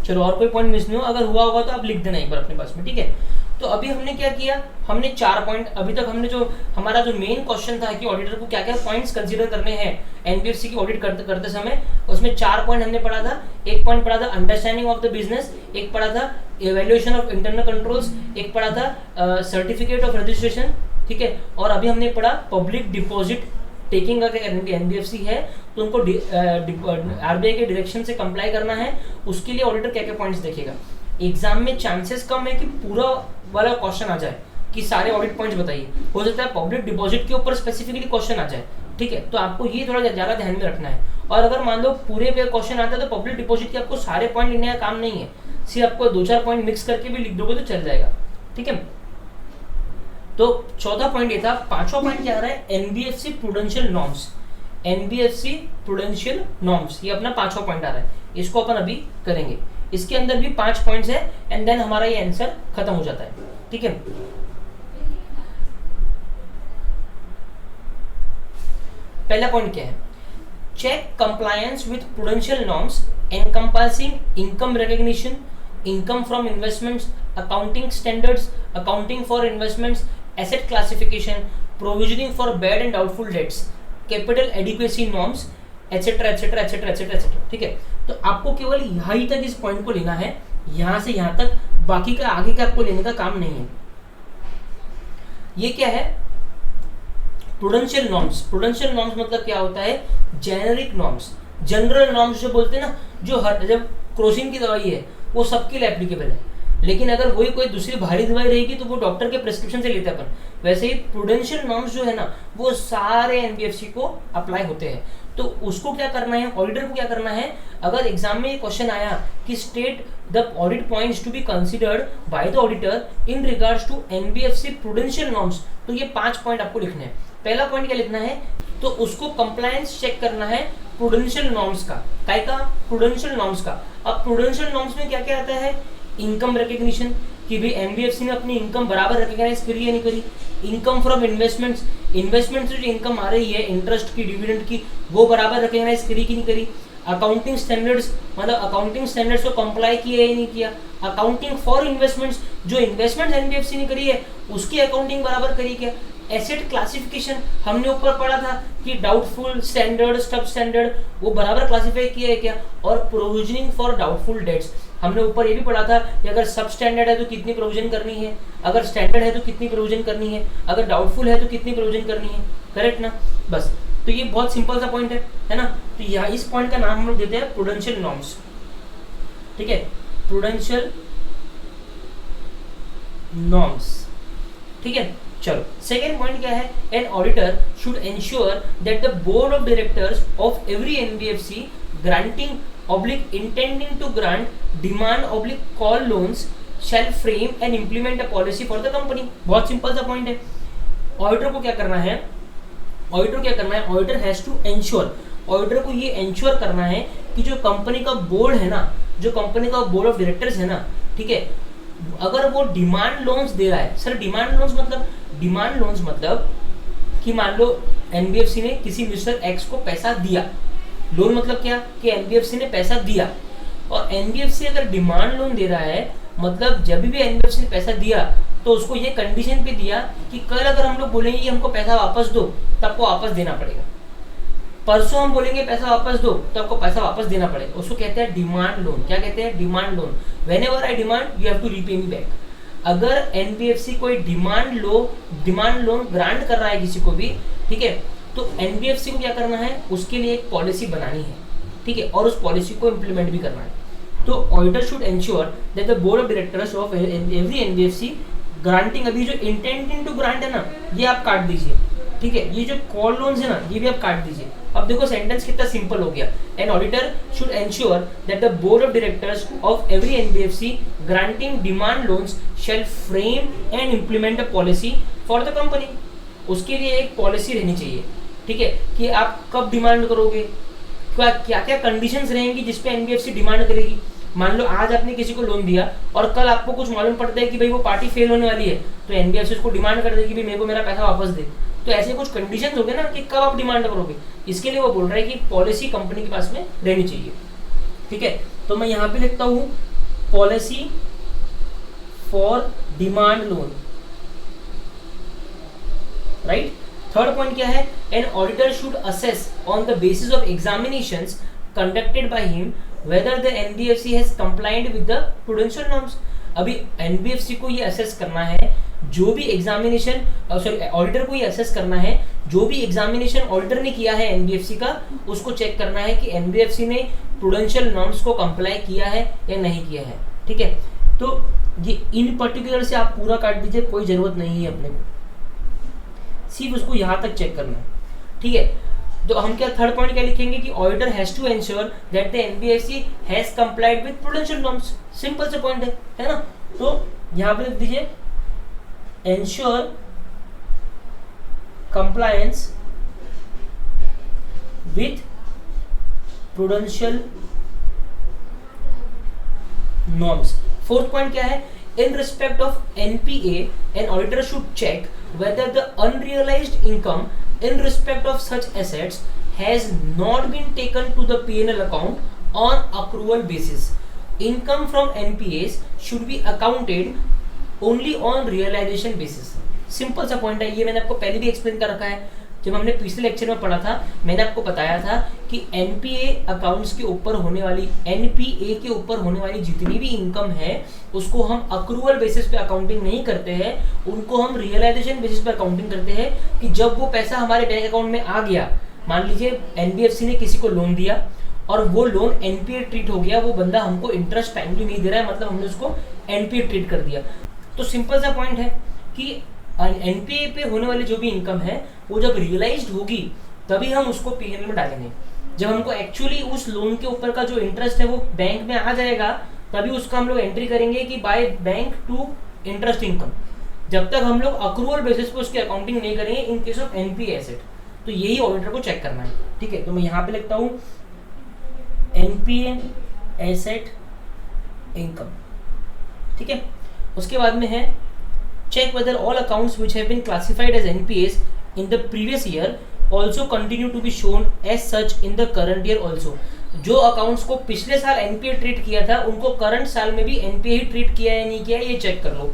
चलो, और कोई पॉइंट मिस नहीं हो, अगर हुआ होगा तो आप लिख देना एक बार अपने पास में, ठीक है। तो अभी हमने क्या किया, हमने 4 पॉइंट, अभी तक हमने जो हमारा जो मेन क्वेश्चन था कि ऑडिटर को क्या क्या पॉइंट्स कंसीडर करने हैं एनबीएफसी की ऑडिट करते समय, उसमें 4 पॉइंट हमने पढ़ा था। एक पॉइंट पढ़ा था अंडरस्टैंडिंग ऑफ द बिजनेस, एक पढ़ा था इवैल्यूएशन ऑफ इंटरनल कंट्रोल्स, एक पढ़ा था सर्टिफिकेट ऑफ रजिस्ट्रेशन, ठीक है। और अभी हमने पढ़ा पब्लिक डिपॉजिट टेकिंग का एनबीएफसी है तो उनको आरबीआई के डायरेक्शन से कंप्लाई करना है, उसके लिए ऑडिटर क्या क्या पॉइंट्स देखेगा। एग्जाम में चांसेस कम है कि पूरा वाला क्वेश्चन आ जाए कि सारे ऑडिट पॉइंट्स बताइए, हो सकता है पब्लिक डिपॉजिट के ऊपर स्पेसिफिकली क्वेश्चन आ जाए, ठीक है। तो आपको ये थोड़ा ज्यादा ध्यान में रखना है। और अगर मान लो पूरे पे क्वेश्चन आता है तो पब्लिक डिपॉजिट के आपको सारे पॉइंट लिखने का काम नहीं है, सिर्फ आपको 2-4 पॉइंट मिक्स करके भी लिख दोगे तो चल जाएगा, ठीक है। तो चौथा पॉइंट ये था। 5वां पॉइंट क्या आ रहा है, NBFC prudential norms, NBFC prudential norms, ये अपना 5वां पॉइंट आ रहा है, इसको अपन अभी करेंगे। इसके अंदर भी 5 पॉइंट्स है एंड देन हमारा ये आंसर खत्म हो जाता है, ठीक है। पहला पॉइंट क्या है, check compliance with prudential norms encompassing income recognition, income from investments, accounting standards, accounting for investments, asset classification, provisioning for bad and doubtful debts, capital adequacy norms, etcetera etcetera etcetera etcetera etcetera, ठीक है। तो आपको केवल यहीं तक इस point को लेना है, यहां से यहां तक, बाकी का आगे का आपको लेने का काम नहीं है। ये क्या है, प्रूडेंशियल नॉर्म्स। प्रूडेंशियल नॉर्म्स मतलब क्या होता है, जेनेरिक नॉर्म्स, जनरल नॉर्म्स जो बोलते हैं ना, जो हर जब क्रोसिन की दवाई है वो सबके लिए एप्लीकेबल है, लेकिन अगर वही कोई दूसरी भारी दवाई रहेगी तो वो डॉक्टर के प्रिस्क्रिप्शन से लेते हैं अपन। वैसे ही प्रूडेंशियल नॉर्म्स जो है ना, वो सारे एनबीएफसी को अप्लाई होते हैं। तो उसको क्या करना है, ऑडिटर को क्या करना है, अगर एग्जाम में ये क्वेश्चन आया कि state the audit points to be considered by the auditor in regards to NBFC prudential norms, तो ये 5 पॉइंट आपको लिखने हैं। पहला पॉइंट क्या लिखना है, तो उसको कंप्लायंस चेक करना है प्रूडेंशियल नॉर्म्स का, काय का, प्रूडेंशियल नॉर्म्स का। अब प्रूडेंशियल नॉर्म्स में क्या क्या आता है, इनकम रिकॉग्निशन, कि भी एनबीएफसी ने अपनी इनकम बराबर रिकॉग्नाइज करी या नहीं करी, इनकम फ्रॉम इन्वेस्टमेंट्स, इन्वेस्टमेंट से जो इनकम आ रही है इंटरेस्ट की, डिविडेंड की, वो बराबर रिकॉग्नाइज करी कि नहीं करी, अकाउंटिंग स्टैंडर्ड्स, मतलब अकाउंटिंग स्टैंडर्ड्स को कंप्लाई किया या नहीं किया, अकाउंटिंग फॉर इन्वेस्टमेंट्स, जो इन्वेस्टमेंट एनबीएफसी ने करी है उसकी अकाउंटिंग बराबर करी क्या, एसेट क्लासिफिकेशन हमने ऊपर पढ़ा था कि डाउटफुल स्टैंडर्ड, सब स्टैंडर्ड, वो बराबर क्लासिफाई किया है क्या, और प्रोविजनिंग फॉर डाउटफुल डेट्स हमने ऊपर ये भी पढ़ा था कि अगर सब स्टैंडर्ड है तो कितनी प्रोविजन करनी है, अगर स्टैंडर्ड है तो कितनी प्रोविजन करनी है, अगर डाउटफुल है तो कितनी प्रोविजन करनी है, करेक्ट ना। बस, तो ये बहुत सिंपल सा पॉइंट है ना। तो यहाँ इस पॉइंट का नाम हम लोग देते हैं प्रूडेंशियल नॉर्म्स, ठीक है, प्रूडेंशियल नॉर्म्स, ठीक है। चलो, सेकेंड पॉइंट क्या है, N auditor should ensure that the board of directors of every NBFC granting oblique intending to grant demand oblique call loans shall frame and implement a policy for the company। बहुत simple सा point है। Auditor को क्या करना है, auditor has to ensure, auditor को ये ensure करना है कि जो कंपनी का बोर्ड है ना, जो कंपनी का बोर्ड ऑफ डायरेक्टर्स है ना, ठीक है, अगर वो डिमांड लोन्स दे रहा है, सर डिमांड लोन्स मतलब कि मान लो एनबीएफसी ने किसी मिस्टर एक्स को पैसा दिया, लोन मतलब क्या कि एनबीएफसी ने पैसा दिया, और एनबीएफसी अगर डिमांड लोन दे रहा है मतलब जब भी एनबीएफसी ने पैसा दिया तो उसको ये कंडीशन पे दिया कि कल अगर हम लोग बोलेंगे कि हमको पैसा वापस दो तो आपको वापस देना पड़ेगा, परसों हम बोलेंगे पैसा वापस दो तो आपको पैसा वापस देना पड़ेगा। उसको कहते हैं डिमांड लोन। क्या कहते हैं? Demand loan. Whenever I demand you have to repay me back. अगर एनबीएफसी कोई डिमांड लोन ग्रांट कर रहा है किसी को भी, ठीक है, तो एनबीएफसी को क्या करना है, उसके लिए एक पॉलिसी बनानी है, ठीक है, और उस पॉलिसी को इम्प्लीमेंट भी करना है। तो auditor should ensure that the board of directors of every NBFC granting, अभी जो इंटेंटिंग टू ग्रांट है ना, ये आप काट दीजिए, ठीक है, ये जो कॉल लोन्स है ना, ये भी आप काट दीजिए। अब देखो सेंटेंस कितना सिंपल हो गया। An auditor should ensure that the board of directors of every NBFC granting demand loans shall frame and implement a policy for the company. उसके लिए एक पॉलिसी रहनी चाहिए, ठीक है, कि आप कब डिमांड करोगे, क्या क्या कंडीशंस रहेंगी जिसपे एनबीएफसी डिमांड करेगी। मान लो आज आपने किसी को लोन दिया और कल आपको कुछ मालूम पड़ता है कि भाई वो पार्टी फेल होने वाली है, तो एनबीएफसी उसको डिमांड कर देगी भाई मेरे को मेरा पैसा वापस दे। तो ऐसे कुछ कंडीशंस हो गए ना कि कब आप डिमांड करोगे, इसके लिए वो बोल रहा है कि पॉलिसी कंपनी के पास में रहनी चाहिए, ठीक है। तो मैं यहाँ पे लिखता हूँ policy for demand loan, right. Third point क्या है? N auditor should assess on the basis of examinations conducted by him whether the NBFC has complied with the prudential norms। अभी NBFC को ये असेस करना है, जो भी एग्जामिनेशन ऑडिटर को ये असेस करना है, जो भी एग्जामिनेशन ऑडिटर ने किया है NBFC का, उसको चेक करना है कि NBFC ने प्रूडेंशियल नॉर्म्स को कंप्लाई किया है या नहीं किया है, ठीक है। तो ये इन पर्टिकुलर से आप पूरा काट दीजिए, कोई जरूरत नहीं है अपने को, सिर्फ उसको यहाँ तक चेक करना है, ठीक है। तो हम क्या थर्ड पॉइंट क्या लिखेंगे कि auditor has to ensure that the NBFC has complied with prudential norms. Simple से पॉइंट है ना। तो यहां पे लिख दीजिए ensure compliance with prudential norms. Fourth point क्या है? In respect of NPA an auditor should check whether the unrealized income in respect of such assets has not been taken to the P&L account on accrual basis. Income from NPAs should be accounted only on realization basis. Simple सा point है, ये मैंने आपको पहले भी explain कर रखा है। जब हमने पिछले लेक्चर में पढ़ा था मैंने आपको बताया था कि एनपीए अकाउंट्स के ऊपर होने वाली, एनपीए के ऊपर होने वाली जितनी भी इनकम है उसको हम अक्रूवल बेसिस पे अकाउंटिंग नहीं करते हैं, उनको हम रियलाइजेशन बेसिस पे अकाउंटिंग करते हैं। कि जब वो पैसा हमारे बैंक अकाउंट में आ गया, मान लीजिए एनबीएफसी ने किसी को लोन दिया और वो लोन एनपीए ट्रीट हो गया, वो बंदा हमको इंटरेस्ट टाइमली नहीं दे रहा है, मतलब हमने उसको एनपीए ट्रीट कर दिया। तो सिंपल सा पॉइंट है कि एनपीए पे होने वाली जो भी इनकम है वो जब रियलाइज्ड होगी तभी हम उसको पीएनएल में डालेंगे। जब हमको एक्चुअली उस लोन के ऊपर का जो इंटरेस्ट है वो बैंक में आ जाएगा तभी उसका हम लोग एंट्री करेंगे कि by bank to interest income. जब तक हम लोग अक्रूवल बेसिस पे उसकी अकाउंटिंग नहीं करेंगे इन केस ऑफ एनपीए एसेट। तो यही ऑडिटर को चेक करना है, ठीक है। तो मैं यहाँ पे लिखता हूँ एनपीए एसेट इनकम, ठीक है। उसके बाद में है check whether all accounts which have been classified as NPAs in the previous year also continue to be shown as such in the current year also। जो अकाउंट्स को पिछले साल एनपीए ट्रीट किया था उनको करंट साल में भी एनपीए ही ट्रीट किया है या नहीं किया है ये चेक कर लो।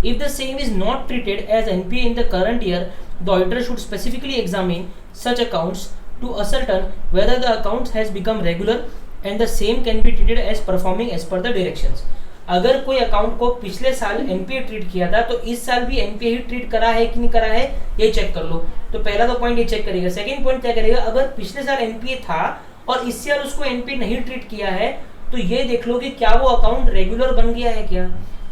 If the same is not treated as NPA in the current year, the auditor should specifically examine such accounts to ascertain whether the account has become regular and the same can be treated as performing as per the directions। अगर कोई account को पिछले साल NPA treat किया था तो इस साल भी एनपीए ही ट्रीट करा है कि नहीं करा है ये चेक कर लो। तो पहला तो पॉइंट ये चेक करेगा। सेकंड पॉइंट क्या करेगा? अगर पिछले साल एनपीए था और इस साल उसको एनपीए नहीं ट्रीट किया है तो ये देख लो कि क्या वो अकाउंट रेगुलर बन गया है,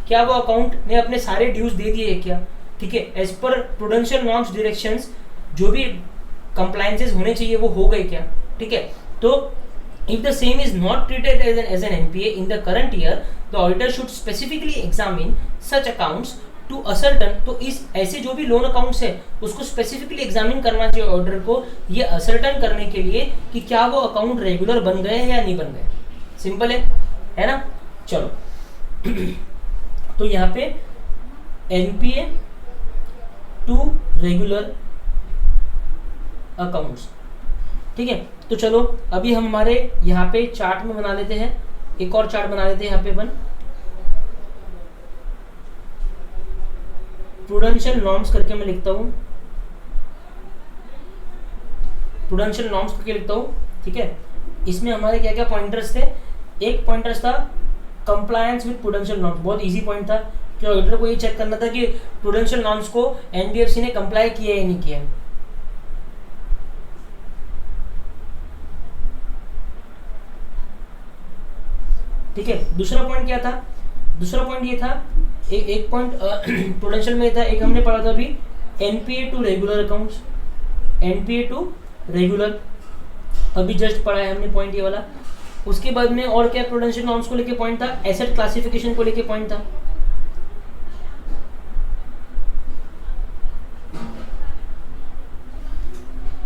क्या वो अकाउंट ने अपने सारे ड्यूज दे दिए है क्या, ठीक है। As per prudential norms directions जो भी कंप्लायंसेस होने चाहिए वो हो गए क्या, ठीक है। तो if the same is not treated as an NPA in the current year, the auditor should specifically examine such accounts to ascertain, तो इस ऐसे जो भी लोन अकाउंट्स है उसको स्पेसिफिकली एग्जामिन करना चाहिए ऑडिटर को, ये असर्टन करने के लिए कि क्या वो अकाउंट रेगुलर बन गए हैं या नहीं बन गए। सिंपल है ना। चलो तो यहाँ पे एनपीए टू रेगुलर अकाउंट्स, ठीक है। तो चलो अभी हम हमारे यहाँ पे चार्ट में बना लेते हैं, एक और चार्ट बना लेते हैं यहाँ पे बन प्रूडेंशियल नॉर्म्स करके मैं लिखता हूँ, प्रूडेंशियल नॉर्म्स करके लिखता हूँ, ठीक है। इसमें हमारे क्या क्या पॉइंटर्स थे, एक पॉइंटर्स था कंप्लायंस विद प्रूडेंशियल नॉर्म्स, बहुत इजी पॉइंट था कि ऑडिटर को ये चेक करना था कि प्रूडेंशियल नॉर्म्स को एनबीएफसी ने कंप्लाई किया या नहीं किया। ठीक है, दूसरा पॉइंट क्या था, दूसरा पॉइंट ये था, एक पॉइंट प्रूडेंशियल में था, एक हमने पढ़ा था अभी NPA to regular accounts, NPA to regular अभी जस्ट पढ़ा है हमने पॉइंट ये वाला। उसके बाद में और क्या प्रूडेंशियल नॉर्म्स को लेके पॉइंट था, एसेट क्लासिफिकेशन को लेके पॉइंट था,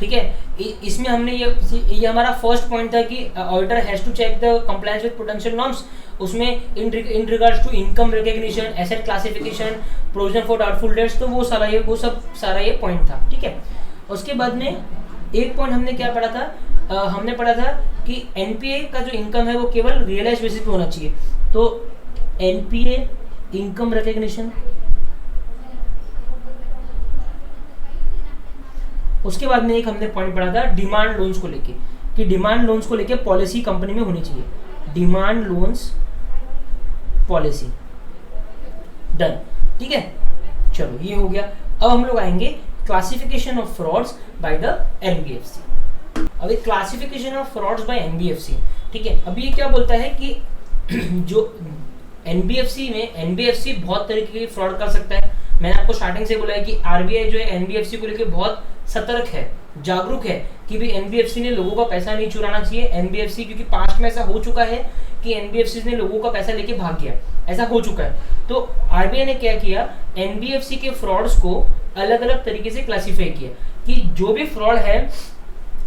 ठीक है। इसमें हमने ये हमारा फर्स्ट पॉइंट था कि auditor has to check the compliance with prudential norms, उसमें in regards to income recognition, asset classification, provision for doubtful debts, तो वो सब सारा ये पॉइंट था, ठीक है। उसके बाद में एक पॉइंट हमने क्या पढ़ा था, हमने पढ़ा था कि एनपीए का जो इनकम है वो केवल रियलाइज बेसिस पे होना चाहिए, तो एनपीए इनकम रिकग्निशन। उसके बाद में एक हमने पॉइंट पढ़ा था डिमांड लोन्स को लेके, कि डिमांड लोन्स को लेके पॉलिसी कंपनी में होनी चाहिए, डिमांड लोन्स पॉलिसी, डन, ठीक है। चलो ये हो गया। अब हम लोग आएंगे classification of frauds by the NBFC. अब एक classification of frauds by NBFC, ठीक है। अभी ये क्या बोलता है कि जो एनबीएफसी में, एनबीएफसी बहुत तरीके की फ्रॉड कर सकता है। मैंने आपको स्टार्टिंग से बोला है कि आरबीआई जो है एनबीएफसी को लेके बहुत सतर्क है, जागरूक है कि भी एनबीएफसी ने लोगों का पैसा नहीं चुराना चाहिए। एनबीएफसी, क्योंकि पास्ट में ऐसा हो चुका है कि एनबीएफसी ने लोगों का पैसा लेके भाग गया, ऐसा हो चुका है। तो आरबीआई ने क्या किया, एनबीएफसी के फ्रॉड्स को अलग अलग तरीके से क्लासीफाई किया कि जो भी फ्रॉड है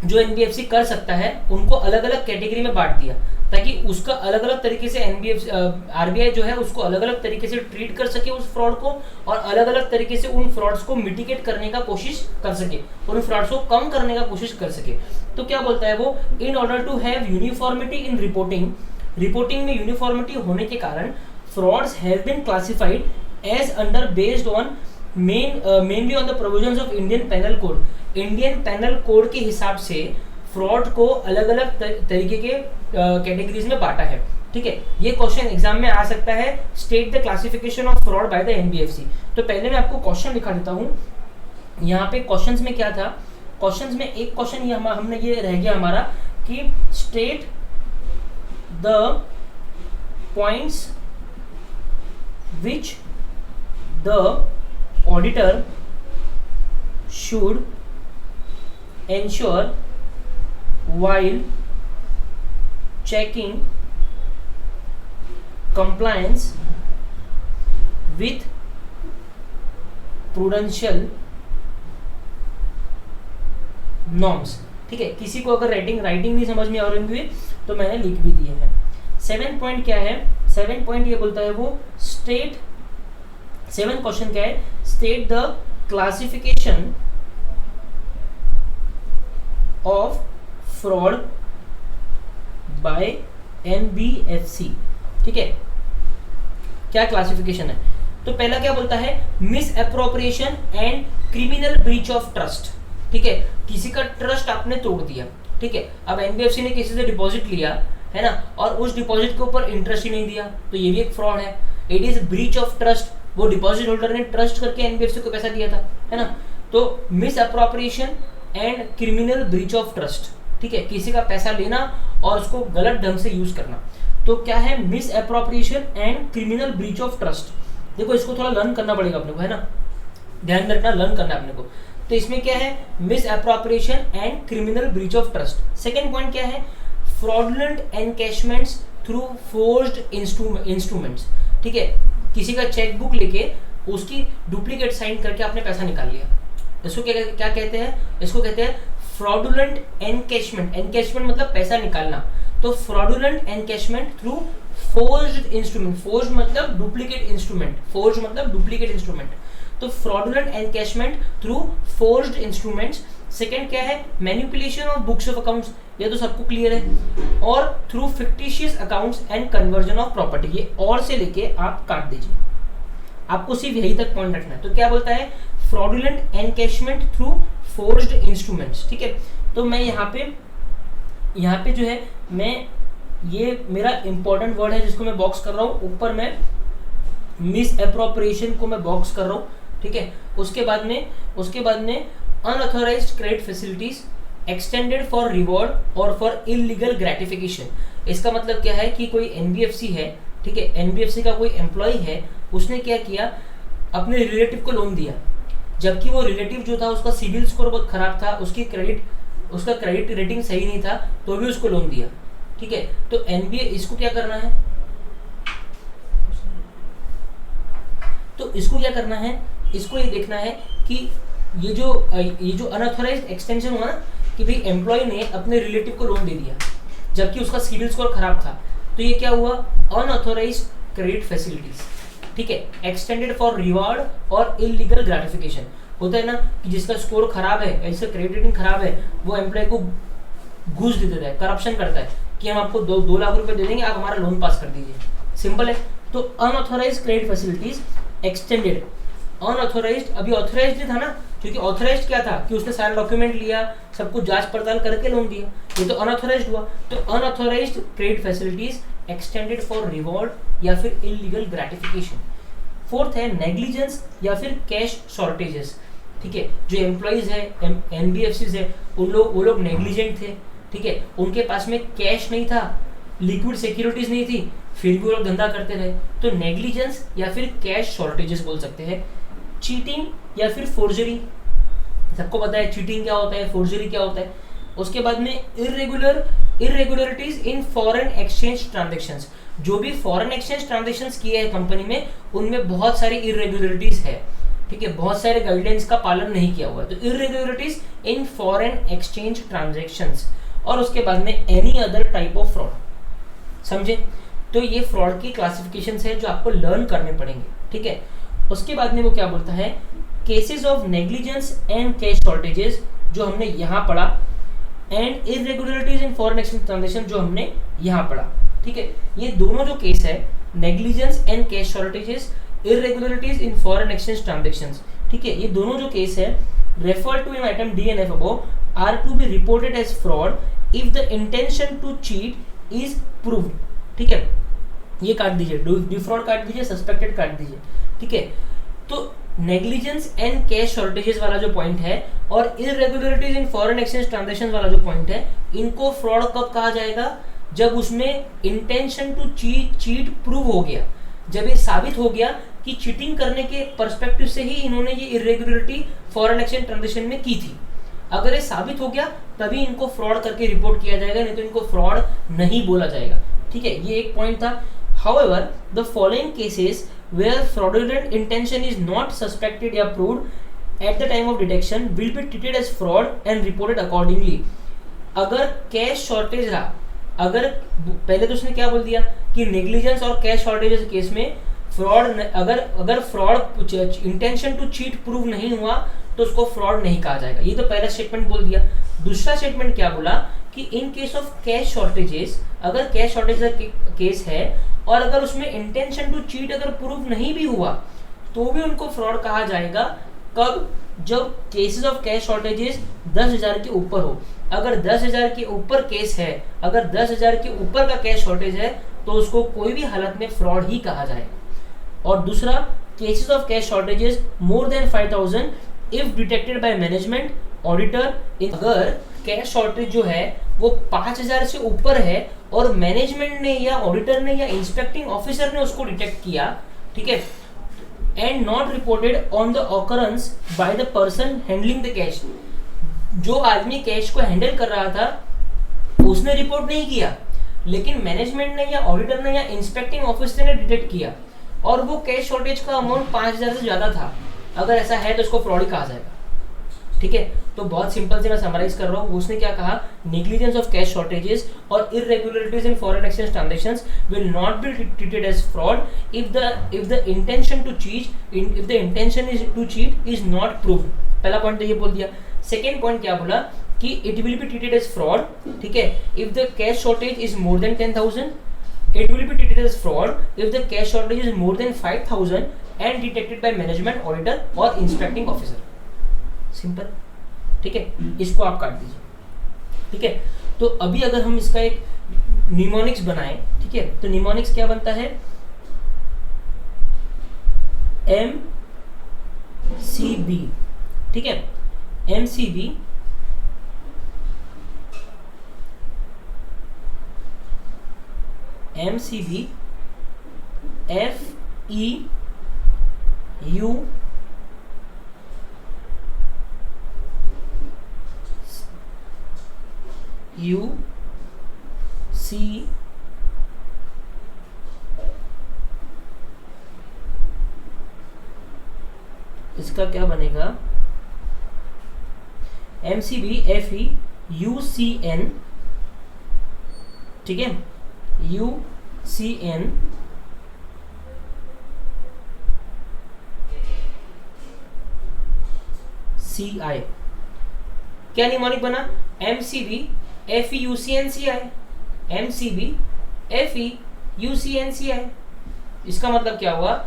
जो एनबीएफसी कर सकता है उनको अलग अलग कैटेगरी में बांट दिया, ताकि उसका अलग अलग तरीके से एनबीएफसी आरबीआई जो है उसको अलग अलग तरीके से ट्रीट कर सके उस फ्रॉड को, और अलग अलग तरीके से उन फ्रॉड्स को मिटिगेट करने का कोशिश कर सके, उन फ्रॉड्स को कम करने का कोशिश कर सके। तो क्या बोलता है वो, in order to have uniformity in reporting, reporting में यूनिफॉर्मिटी होने के कारण frauds have been classified as under based on mainly on the provisions of Indian penal code. Indian penal code के हिसाब से फ्रॉड को अलग अलग तरीके के कैटेगरीज में बांटा है, ठीक है। ये क्वेश्चन एग्जाम में आ सकता है, state the classification of fraud bye the NBFC. तो पहले मैं आपको क्वेश्चन दिखा देता हूँ। यहाँ पे क्वेश्चंस में क्या था, क्वेश्चंस में एक क्वेश्चन ये हमने ये रह गया हमारा कि state the points which the auditor should ensure while checking compliance with prudential norms, ठीक है। किसी को अगर राइटिंग नहीं समझ में आ रही हुई तो मैंने लिख भी दिए हैं। 7 पॉइंट क्या है, 7 पॉइंट ये बोलता है वो स्टेट, 7 क्वेश्चन क्या है, state the classification of fraud bye NBFC, ठीक है। क्या क्लासिफिकेशन है, तो पहला क्या बोलता है, miss appropriation and criminal breach of trust, ठीक है। किसी का ट्रस्ट आपने तोड़ दिया, ठीक है। अब एनबीएफसी ने किसी से डिपॉजिट लिया है ना, और उस डिपॉजिट के ऊपर इंटरेस्ट ही नहीं दिया, तो ये भी एक फ्रॉड है। It is breach of trust, वो डिपॉजिट होल्डर ने ट्रस्ट करके एनबीएफसी को पैसा दिया था, है ना। तो miss appropriation and criminal breach of trust, ठीक है, किसी का पैसा लेना और उसको गलत ढंग से यूज करना। तो क्या है, miss appropriation and criminal breach of trust. देखो इसको थोड़ा लर्न करना पड़ेगा अपने को, है ना, ध्यान रखना, लर्न करना है अपने को। तो इसमें क्या है, miss appropriation and criminal breach of trust. Second point क्या है, फ्रॉडुलेंट एनकैशमेंट्स थ्रू फोर्ज्ड इंस्ट्रूमेंट्स, ठीक है। किसी का चेकबुक लेके उसकी डुप्लीकेट साइन करके आपने पैसा निकाल लिया। इसको क्या क्या कहते हैं? इसको कहते हैं फ्रॉडुलेंट एनकैशमेंट। एनकैशमेंट मतलब पैसा निकालना। तो fraudulent encashment through forged instrument. Forge मतलब डुप्लीकेट इंस्ट्रूमेंट, फोर्ज मतलब डुप्लीकेट इंस्ट्रूमेंट। तो fraudulent encashment through forged instruments. Second क्या है? Manipulation of books of accounts, ये तो सबको क्लियर है। और through fictitious accounts and conversion of property. ये और से लेके आप काट दीजिए, आपको सिर्फ यही तक पॉइंट रखना है। तो क्या बोलता है? Fraudulent encashment through forged instruments. ठीक है, तो मैं यहाँ पे जो है, मैं ये मेरा इंपॉर्टेंट वर्ड है जिसको मैं बॉक्स कर रहा हूँ, ऊपर मैं मिस एप्रोप्रिएशन को मैं बॉक्स कर रहा हूँ। ठीक है, उसके बाद में unauthorised credit facilities extended for reward और फॉर इलीगल ग्रेटिफिकेशन। इसका मतलब क्या है कि कोई एनबीएफसी है, ठीक है, एनबीएफसी का कोई एम्प्लॉय है, उसने क्या किया, अपने रिलेटिव को लोन दिया, जबकि वो रिलेटिव जो था उसका सिविल स्कोर बहुत खराब था, उसका क्रेडिट रेटिंग सही नहीं था, तो भी उसको लोन दिया। ठीक है, तो एनबीए इसको क्या करना है? इसको ये देखना है कि ये जो अनऑथोराइज्ड एक्सटेंशन हुआ ना, कि भाई एम्प्लॉय ने अपने रिलेटिव को लोन दे दिया जबकि उसका सिविल स्कोर खराब था, तो ये क्या हुआ? Unauthorised credit facilities. ठीक है, एक्सटेंडेड फॉर रिवार्ड और इलीगल ग्रेटिफिकेशन। होता है ना कि जिसका स्कोर खराब है, ऐसे क्रेडिट रेटिंग खराब है, वो एम्प्लॉय को घूस दे देता है, करप्शन करता है कि हम आपको 2 लाख रुपए दे देंगे, आप हमारा लोन पास कर दीजिए। सिंपल है। तो unauthorised credit facilities extended. Unauthorised, अभी ऑथोराइज्ड नहीं था ना, क्योंकि ऑथोराइज्ड क्या था कि उसने सारा डॉक्यूमेंट लिया, सब कुछ जांच पड़ताल करके लोन दिया, ये तो अनऑथोराइज्ड हुआ। तो unauthorised credit facilities extended for reward या फिर इलीगल ग्रेटिफिकेशन। फोर्थ है नेग्लिजेंस या फिर कैश शॉर्टेजेस। ठीक है, जो एम्प्लॉइज है, एनबीएफसीज है, वो लोग नेग्लिजेंट थे। ठीक है, उनके पास में कैश नहीं था, लिक्विड सिक्योरिटीज नहीं थी, फिर भी वो लोग धंधा करते रहे, तो नेग्लिजेंस या फिर कैश शॉर्टेजेस बोल सकते हैं। चीटिंग या फिर फोर्जरी, सबको पता है चीटिंग क्या होता है, फोर्जरी क्या होता है। उसके बाद में irregularities in foreign exchange transactions. जो भी फॉरेन एक्सचेंज ट्रांजेक्शंस किए हैं कंपनी में, उनमें बहुत सारी इरेगुलरिटीज है। ठीक है, बहुत सारे गाइडलाइंस का पालन नहीं किया हुआ है, तो irregularities in foreign exchange transactions. और उसके बाद में any other type of fraud. समझे? तो ये फ्रॉड की क्लासिफिकेशंस है जो आपको लर्न करने पड़ेंगे। ठीक है, उसके बाद में वो क्या बोलता है? Cases of negligence and cash shortages, जो हमने यहाँ पढ़ा, and irregularities in foreign exchange transaction, जो हमने यहाँ पढ़ा। ठीक है, ये दोनों जो केस है, negligence and cash shortages, irregularities in foreign exchange transactions, ठीक है, ये दोनों जो केस है, refer to in item D and F above, are to be reported as fraud if the intention to cheat is proved. ठीक है, ये काट दीजिए, डिफ्रॉड काट दीजिए, सस्पेक्टेड काट दीजिए। ठीक है, तो नेग्लिजेंस एंड कैश शॉर्टेजेस वाला जो पॉइंट है और irregularities in foreign exchange transaction वाला जो पॉइंट है, इनको फ्रॉड कब कहा जाएगा? जब उसमें इंटेंशन टू चीट प्रूव हो गया, जब ये साबित हो गया कि चीटिंग करने के पर्सपेक्टिव से ही इन्होंने ये इरेगुलरिटी फॉरेन एक्सचेंज ट्रांजैक्शन में की थी। अगर ये साबित हो गया तभी इनको फ्रॉड करके रिपोर्ट किया जाएगा, नहीं तो इनको फ्रॉड नहीं बोला जाएगा। ठीक है, ये एक पॉइंट था। However, the following cases where fraudulent intention is not suspected or proved at the time of detection will be treated as fraud and reported accordingly. अगर कैश शॉर्टेज रहा, अगर पहले तो उसने क्या बोल दिया कि नेग्लिजेंस और कैश शॉर्टेज केस में फ्रॉड, अगर fraud intention to cheat prove नहीं हुआ तो उसको फ्रॉड नहीं कहा जाएगा। ये तो पहला स्टेटमेंट बोल दिया। दूसरा स्टेटमेंट क्या बोला कि in case of cash shortages, अगर कैश शॉर्टेज का केस है और अगर उसमें इंटेंशन टू चीट अगर प्रूव नहीं भी हुआ तो भी उनको फ्रॉड कहा जाएगा। कब? जब केसेस ऑफ कैश शॉर्टेजेस 10,000 के ऊपर हो। अगर 10,000 के ऊपर केस है, अगर 10,000 के ऊपर का कैश शॉर्टेज है तो उसको कोई भी हालत में फ्रॉड ही कहा जाएगा। और दूसरा, cases of cash shortages more than 5,000 if detected by management auditor. अगर कैश शॉर्टेज जो है वो 5,000 से ऊपर है और मैनेजमेंट ने या ऑडिटर ने या इंस्पेक्टिंग ऑफिसर ने उसको डिटेक्ट किया, ठीक है, and not reported on the occurrence by the person handling the cash, जो आदमी कैश को हैंडल कर रहा था उसने रिपोर्ट नहीं किया, लेकिन मैनेजमेंट ने या ऑडिटर ने या इंस्पेक्टिंग ऑफिसर ने डिटेक्ट किया, और वो कैश शॉर्टेज का अमाउंट 5,000 से ज़्यादा था, अगर ऐसा है तो उसको फ्रॉड ही कहा जाएगा। ठीक है, तो बहुत सिंपल से मैं समराइज कर रहा हूँ। उसने क्या कहा, नेग्लिजेंस ऑफ कैश शॉर्टेजेस और irregularities in foreign exchange transactions will not be treated as fraud if the intention is to cheat is not proved. पहला पॉइंट तो ये बोल दिया। सेकेंड पॉइंट क्या बोला कि it will be treated as fraud, ठीक है, if the cash shortage is more than 10,000, it will be treated as fraud if the cash shortage is more than 5,000 and detected by management, auditor or inspecting officer। Simple, ठीक है, इसको आप काट दीजिए। ठीक है, तो अभी अगर हम इसका एक निमोनिक्स बनाएं, ठीक है, तो निमोनिक्स क्या बनता है, MCB, ठीक है, MCB FEU UC इसका क्या बनेगा, MCB FEUCN, ठीक है, UCN CI। क्या निमोनिक बना, MCB FEUCNCI, MCB FEUCNCI। इसका मतलब क्या हुआ,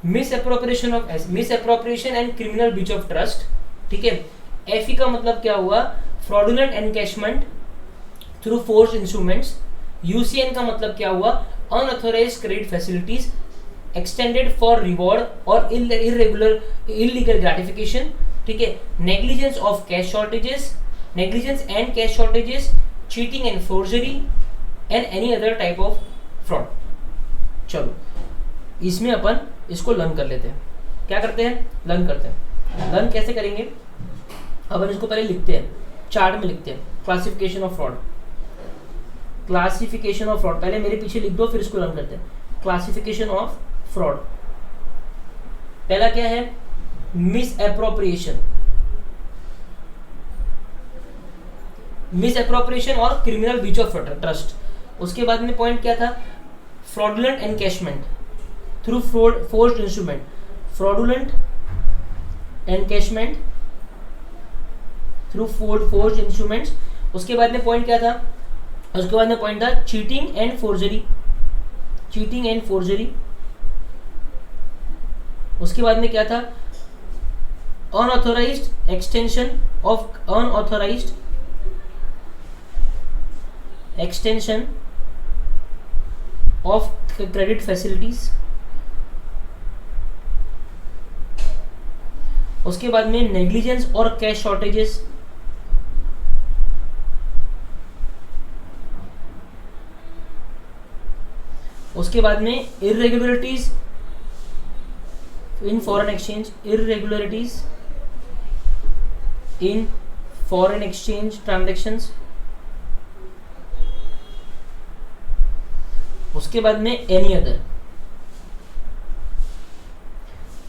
miss appropriation and criminal breach of trust. ठीक है, FE का मतलब क्या हुआ, fraudulent encashment through forced instruments. UCN का मतलब क्या हुआ, unauthorised credit facilities extended for reward और इलीगल ग्रेटिफिकेशन। ठीक है, negligence of cash shortages, negligence and cash shortages, cheating and forgery and any other type of fraud. चलो इसमें अपन इसको लर्न कर लेते हैं। क्या करते हैं, लर्न करते हैं। लर्न कैसे करेंगे, अपन इसको पहले लिखते हैं, चार्ट में लिखते हैं, classification of fraud. Classification of fraud पहले मेरे पीछे लिख दो, फिर इसको लर्न करते हैं। क्लासिफिकेशन ऑफ फ्रॉड, पहला क्या है, मिस एप्रोप्रिएशन और क्रिमिनल ब्रीच ऑफ ट्रस्ट। उसके बाद में पॉइंट क्या था, fraudulent encashment through forced instrument, fraudulent encashment through forced instruments. उसके बाद में पॉइंट क्या था, उसके बाद में पॉइंट था चीटिंग एंड फोर्जरी, उसके बाद में क्या था, unauthorised extension of credit facilities. उसके बाद में नेग्लिजेंस और कैश शॉर्टेजेस। उसके बाद में irregularities in foreign exchange transactions. उसके बाद में एनी अदर।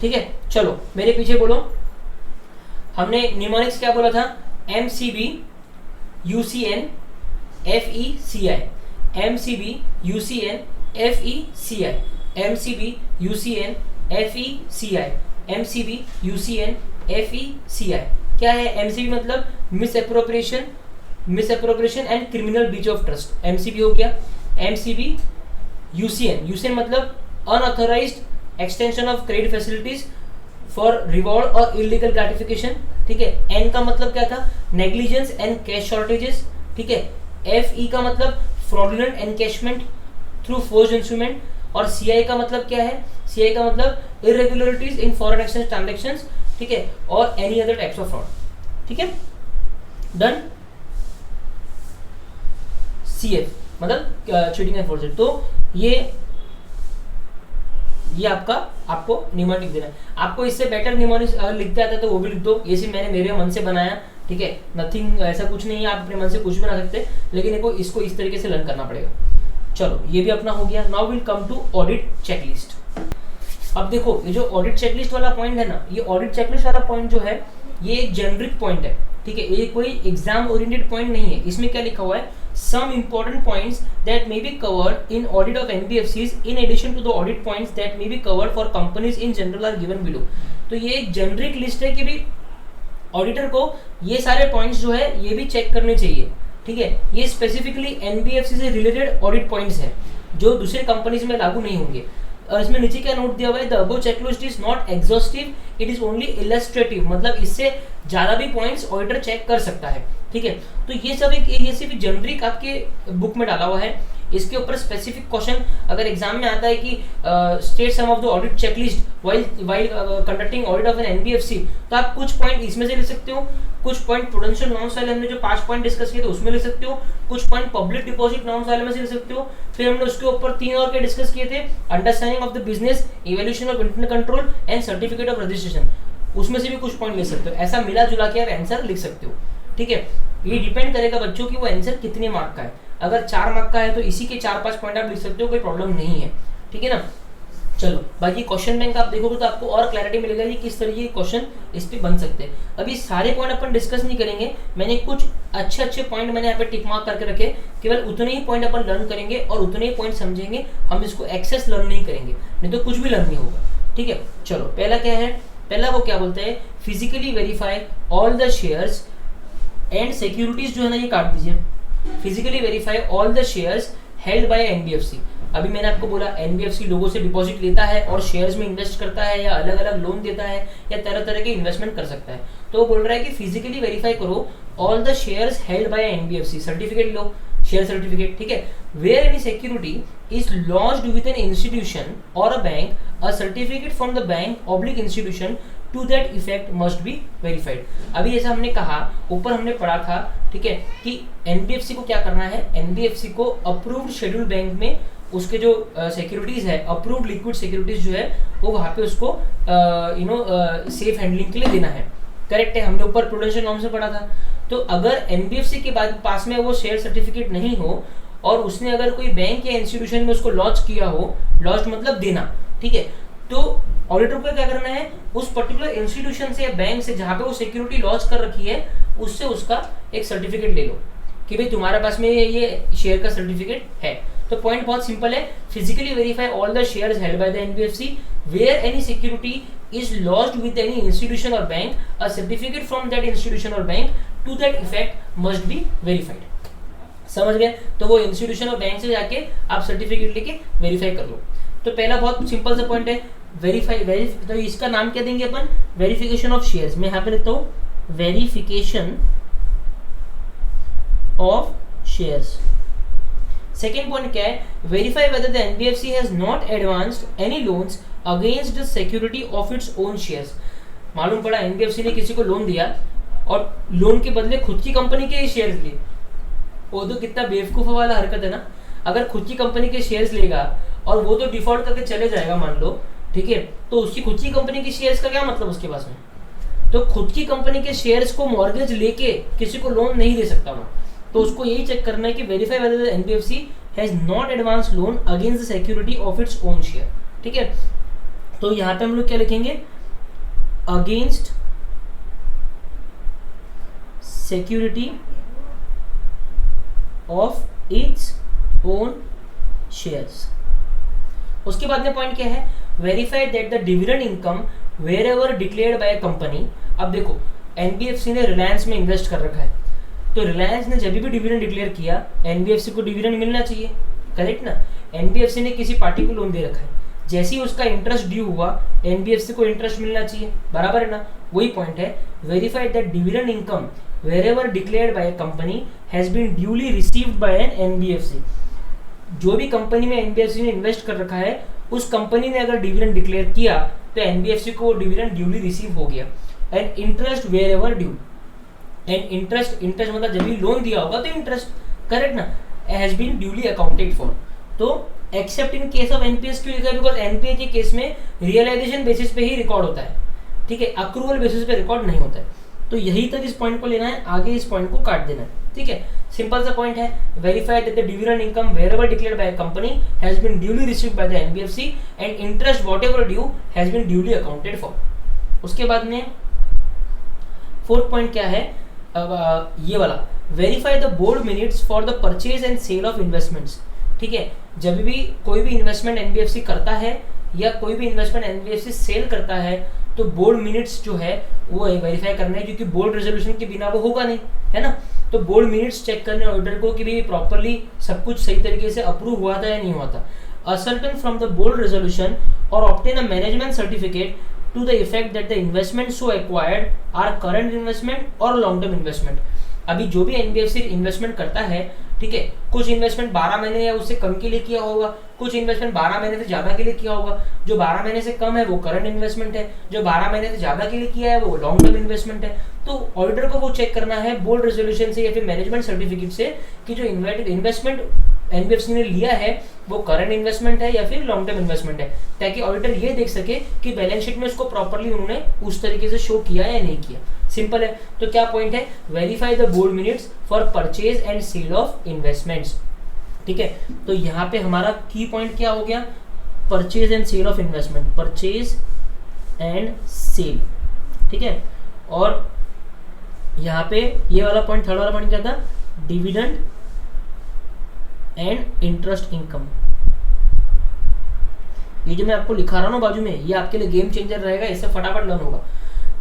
ठीक है, चलो मेरे पीछे बोलो। हमने निमोनिक्स क्या बोला था, MCB UCN FECI, MCB UCN FECI, MCB UCN FECI, MCB UCN FECI। क्या है MCB मतलब miss appropriation and criminal breach of trust, MCB हो गया। MCB UCN मतलब unauthorised extension of credit facilities for reward और इलीगल ग्रेटिफिकेशन। ठीक है, N का मतलब क्या था, नेग्लिजेंस एंड कैश शॉर्टेजेस। ठीक है, FE का मतलब fraudulent encashment through forced instrument. और CI का मतलब क्या है, CI का मतलब irregularities in foreign exchange transactions. ठीक है, और any other types of fraud. ठीक है, डन। CF मतलब चीटिंग एंड फोर्जरी। तो ये आपको निमोनिक देना है। आपको इससे बेटर निमोनिक लिखते आता है तो वो भी लिख दो। ये सिर्फ मैंने मेरे मन से बनाया, ठीक है, नथिंग ऐसा कुछ नहीं है, आप अपने मन से कुछ भी बना सकते, लेकिन इसको इस तरीके से लर्न करना पड़ेगा। चलो ये भी अपना हो गया। Now will come to audit checklist. अब देखो ये जो ऑडिट चेकलिस्ट वाला पॉइंट है ना, ये ऑडिट चेकलिस्ट वाला पॉइंट जो है ये एक जेनरिक पॉइंट है, ठीक है, ये कोई एग्जाम ओरिएंटेड पॉइंट नहीं है। इसमें क्या लिखा हुआ है, some important points that may be covered in audit of NBFCs in addition to the audit points that may be covered for companies in general are given below. तो ये एक जेनरिक लिस्ट है कि भी ऑडिटर को ये सारे points जो है ये भी चेक करने चाहिए, ठीक है। ये स्पेसिफिकली एनबीएफसी से रिलेटेड ऑडिट पॉइंट्स हैं जो दूसरे कंपनीज में लागू नहीं होंगे। और इसमें नीचे क्या नोट दिया हुआ है, the above checklist is not exhaustive, it is only illustrative, मतलब इससे ज्यादा भी पॉइंट्स ऑडिटर चेक कर सकता है, ठीक है। तो ये सब एक ये सिर्फ जेनरिक आपके बुक में डाला हुआ है। इसके ऊपर स्पेसिफिक क्वेश्चन अगर एग्जाम में आता है कि state some of the audit checklist while conducting audit of an NBFC, तो आप कुछ पॉइंट इसमें से ले सकते हो, कुछ पॉइंट प्रूडेंशियल नॉर्म्स वाले हमने जो 5 पॉइंट डिस्कस किए थे उसमें ले सकते हो, कुछ पॉइंट पब्लिक डिपॉजिट नॉर्म्स वाले में से ले सकते हो। फिर हमने उसके ऊपर 3 और के डिस्कस किए थे, understanding of the business, evaluation of internal control and certificate of registration, उसमें से भी कुछ पॉइंट ले सकते हो। ऐसा मिला जुला के आप आंसर लिख सकते हो, ठीक है। ये डिपेंड करेगा बच्चों की वो आंसर कितने मार्क का है। अगर 4 मार्क का है तो इसी के 4-5 पॉइंट आप लिख सकते हो, कोई प्रॉब्लम नहीं है, ठीक है ना। चलो बाकी क्वेश्चन बैंक आप देखोगे तो आपको और क्लैरिटी मिलेगा कि किस तरीके के क्वेश्चन इस पे बन सकते हैं। अभी सारे पॉइंट अपन डिस्कस नहीं करेंगे, मैंने कुछ अच्छे पॉइंट मैंने यहाँ पे टिक मार्क करके रखे, केवल उतने ही पॉइंट अपन लर्न करेंगे और उतने ही पॉइंट समझेंगे, हम इसको एक्सेस लर्न नहीं करेंगे, नहीं तो कुछ भी लर्न नहीं होगा, ठीक है। चलो पहला क्या है, पहला वो क्या बोलते हैं, physically verify all the shares and securities, जो है ना ये काट दीजिए, physically verify all the shares held by NBFC. अभी मैंने आपको बोला एनबीएफसी लोगों से डिपॉजिट लेता है और शेयर्स में इन्वेस्ट करता है, या अलग अलग लोन देता है, या तरह तरह के इन्वेस्टमेंट कर सकता है। तो वो बोल रहा है कि फिजिकली वेरीफाई करो all the shares held by NBFC, certificate लो, शेयर सर्टिफिकेट, ठीक है। Where any security is lodged with an institution or a bank, a certificate from the bank oblique institution to that effect must be verified. अभी जैसा हमने कहा, ऊपर हमने पढ़ा था, ठीक है, कि एनबीएफसी को क्या करना है, एनबीएफसी को अप्रूव्ड शेड्यूल बैंक में उसके जो सिक्योरिटीज है, अप्रूव्ड लिक्विड सिक्योरिटीज जो है वो वहाँ पे उसको सेफ हैंडलिंग के लिए देना है, करेक्ट है। हमने ऊपर प्रूडेंशियल नॉर्म्स में पढ़ा था। तो अगर एनबीएफसी के बाद पास में वो शेयर सर्टिफिकेट नहीं हो और उसने अगर कोई बैंक या इंस्टीट्यूशन में उसको लॉन्च किया हो, लॉन्च मतलब देना, ठीक है, तो ऑडिटर को क्या करना है, उस पर्टिकुलर इंस्टीट्यूशन से या बैंक से जहाँ पे वो सिक्योरिटी लॉन्च कर रखी है उससे उसका एक सर्टिफिकेट ले लो कि भाई तुम्हारे पास में ये शेयर का सर्टिफिकेट है। तो पॉइंट बहुत सिंपल है, physically verify all the shares held by the NBFC, where any security is launched with any institution or bank, a certificate from that institution or bank to that effect must be verified. समझ गए? तो वो institution or bank से जाके आप certificate लेके verify कर लो। तो पहला बहुत सिंपल सा पॉइंट है, वेरीफाई तो इसका नाम क्या देंगे अपन, वेरिफिकेशन ऑफ शेयर्स। मैं यहाँ पे लिखता हूँ verification of shares. Second point क्या है, verify whether the NBFC has not advanced any loans against the security of its own shares. मालूम पड़ा एनबीएफसी ने किसी को लोन दिया और लोन के बदले खुद की कंपनी के शेयर्स लिए। वो तो कितना बेवकूफ वाला हरकत है ना। अगर खुद की कंपनी के शेयर्स लेगा और वो तो डिफॉल्ट करके चले जाएगा मान लो, ठीक है, तो उसकी खुद की कंपनी के शेयर्स का क्या मतलब उसके पास में। तो खुद की कंपनी के शेयर्स को मॉर्गेज लेके किसी को लोन नहीं दे सकता वो। तो उसको यही चेक करना है कि verify whether the NBFC has not advance loan against the security of its own share, ठीक है। तो यहाँ पे हम लोग क्या लिखेंगे, against security of its own shares. उसके बाद में पॉइंट क्या है, verify that the dividend income wherever declared by a company. अब देखो एनबीएफसी ने रिलायंस में इन्वेस्ट कर रखा है, तो रिलायंस ने जब भी डिविडेंड डिक्लेयर किया एनबीएफसी को डिविडेंड मिलना चाहिए, करेक्ट ना। एनबीएफसी ने किसी पार्टी को लोन दे रखा है, जैसे ही उसका इंटरेस्ट ड्यू हुआ एनबीएफसी को इंटरेस्ट मिलना चाहिए, बराबर है ना। वही पॉइंट है, verify that dividend income wherever declared by a company has been duly received by an NBFC। जो भी कंपनी में एनबीएफसी ने इन्वेस्ट कर रखा है उस कंपनी ने अगर डिविडेंड डिक्लेयर किया तो एनबीएफसी को डिविडेंड ड्यूली रिसीव हो गया। And interest wherever due, and interest मतलब जब भी लोन दिया होगा तो इंटरेस्ट, करेक्ट ना, has been duly accounted for. तो except in case of NPS क्यों लिखा है, बिकॉज एनपीए के केस में रियलाइजेशन बेसिस पे ही रिकॉर्ड होता है, ठीक है, अक्रूवल बेसिस पे रिकॉर्ड नहीं होता है। तो यही तक इस पॉइंट को लेना है, आगे इस पॉइंट को काट देना है, ठीक है। सिंपल सा पॉइंट है, verify that the dividend income wherever declared by a company has been duly received by the NBFC and interest whatever due has been duly accounted for. उसके बाद में फोर्थ पॉइंट क्या है, ये वाला, verify the board minutes for the purchase and sale of investments. ठीक है, जब भी कोई भी इन्वेस्टमेंट एनबीएफसी करता है या कोई भी इन्वेस्टमेंट एनबीएफसी सेल करता है तो बोर्ड मिनट्स जो है वो वेरीफाई करना है, क्योंकि बोर्ड रेजोल्यूशन के बिना वो होगा नहीं, है ना। तो बोर्ड मिनट्स चेक करने ऑडिटर को कि भी प्रॉपरली सब कुछ सही तरीके से अप्रूव हुआ था या नहीं हुआ था। Ascertain from the board resolution or obtain a management certificate to the effect that the investment so acquired are current investment or long term investment. अभी जो भी एनबीएफसी इन्वेस्टमेंट करता है, ठीक है, कुछ इन्वेस्टमेंट 12 महीने या उससे कम के लिए किया होगा, कुछ इन्वेस्टमेंट 12 महीने से ज्यादा के लिए किया होगा। जो 12 महीने से कम है वो करंट इन्वेस्टमेंट है, जो 12 महीने से ज्यादा के लिए किया है वो लॉन्ग टर्म इन्वेस्टमेंट है। तो ऑडिटर को वो चेक करना है बोर्ड रेजोल्यूशन से या फिर मैनेजमेंट सर्टिफिकेट से कि जो इन्वेस्टमेंट एनबीएफसी ने लिया है वो करंट इन्वेस्टमेंट है या फिर लॉन्ग टर्म इन्वेस्टमेंट है, ताकि ऑडिटर ये देख सके कि बैलेंस शीट में उसको प्रॉपर्ली उन्होंने उस तरीके से शो किया या नहीं किया। सिंपल है। तो क्या पॉइंट है, verify the board minutes for purchase and sale of investments. ठीक है, तो यहाँ पे हमारा की पॉइंट क्या हो गया, purchase and sale of investment, purchase and sale. ठीक है, और यहाँ पे ये वाला पॉइंट, थर्ड वाला पॉइंट क्या था, डिविडेंड एंड इंटरेस्ट इनकम। ये जो मैं आपको लिखा रहा हूँ बाजू में, ये आपके लिए गेम चेंजर रहेगा, इससे फटाफट लर्न होगा।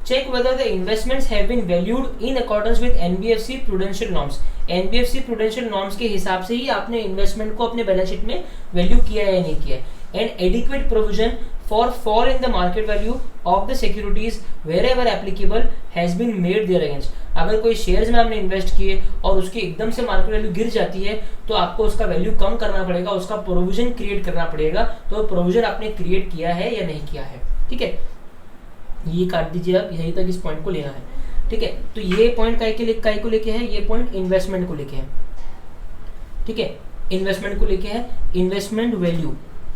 Check whether the investments have been valued in accordance with NBFC prudential norms. NBFC prudential norms के हिसाब से ही आपने इन्वेस्टमेंट को अपने बैलेंस शीट में वैल्यू किया है या नहीं किया है। And adequate provision for fall in the market value of the securities wherever applicable has been made there against. अगर कोई शेयर्स में आपने इन्वेस्ट किए और उसकी एकदम से मार्केट वैल्यू गिर जाती है तो आपको उसका वैल्यू कम करना पड़ेगा, उसका प्रोविजन क्रिएट करना पड़ेगा। तो प्रोविजन आपने क्रिएट किया है या नहीं किया है। ठीक है, ये काट दीजिए आप, यहीं तक इस पॉइंट को लेना है। ठीक है, तो ये पॉइंट काय को लेके है, ये पॉइंट इन्वेस्टमेंट को लेके है। ठीक है, इन्वेस्टमेंट को लेके है, इन्वेस्टमेंट वैल्यू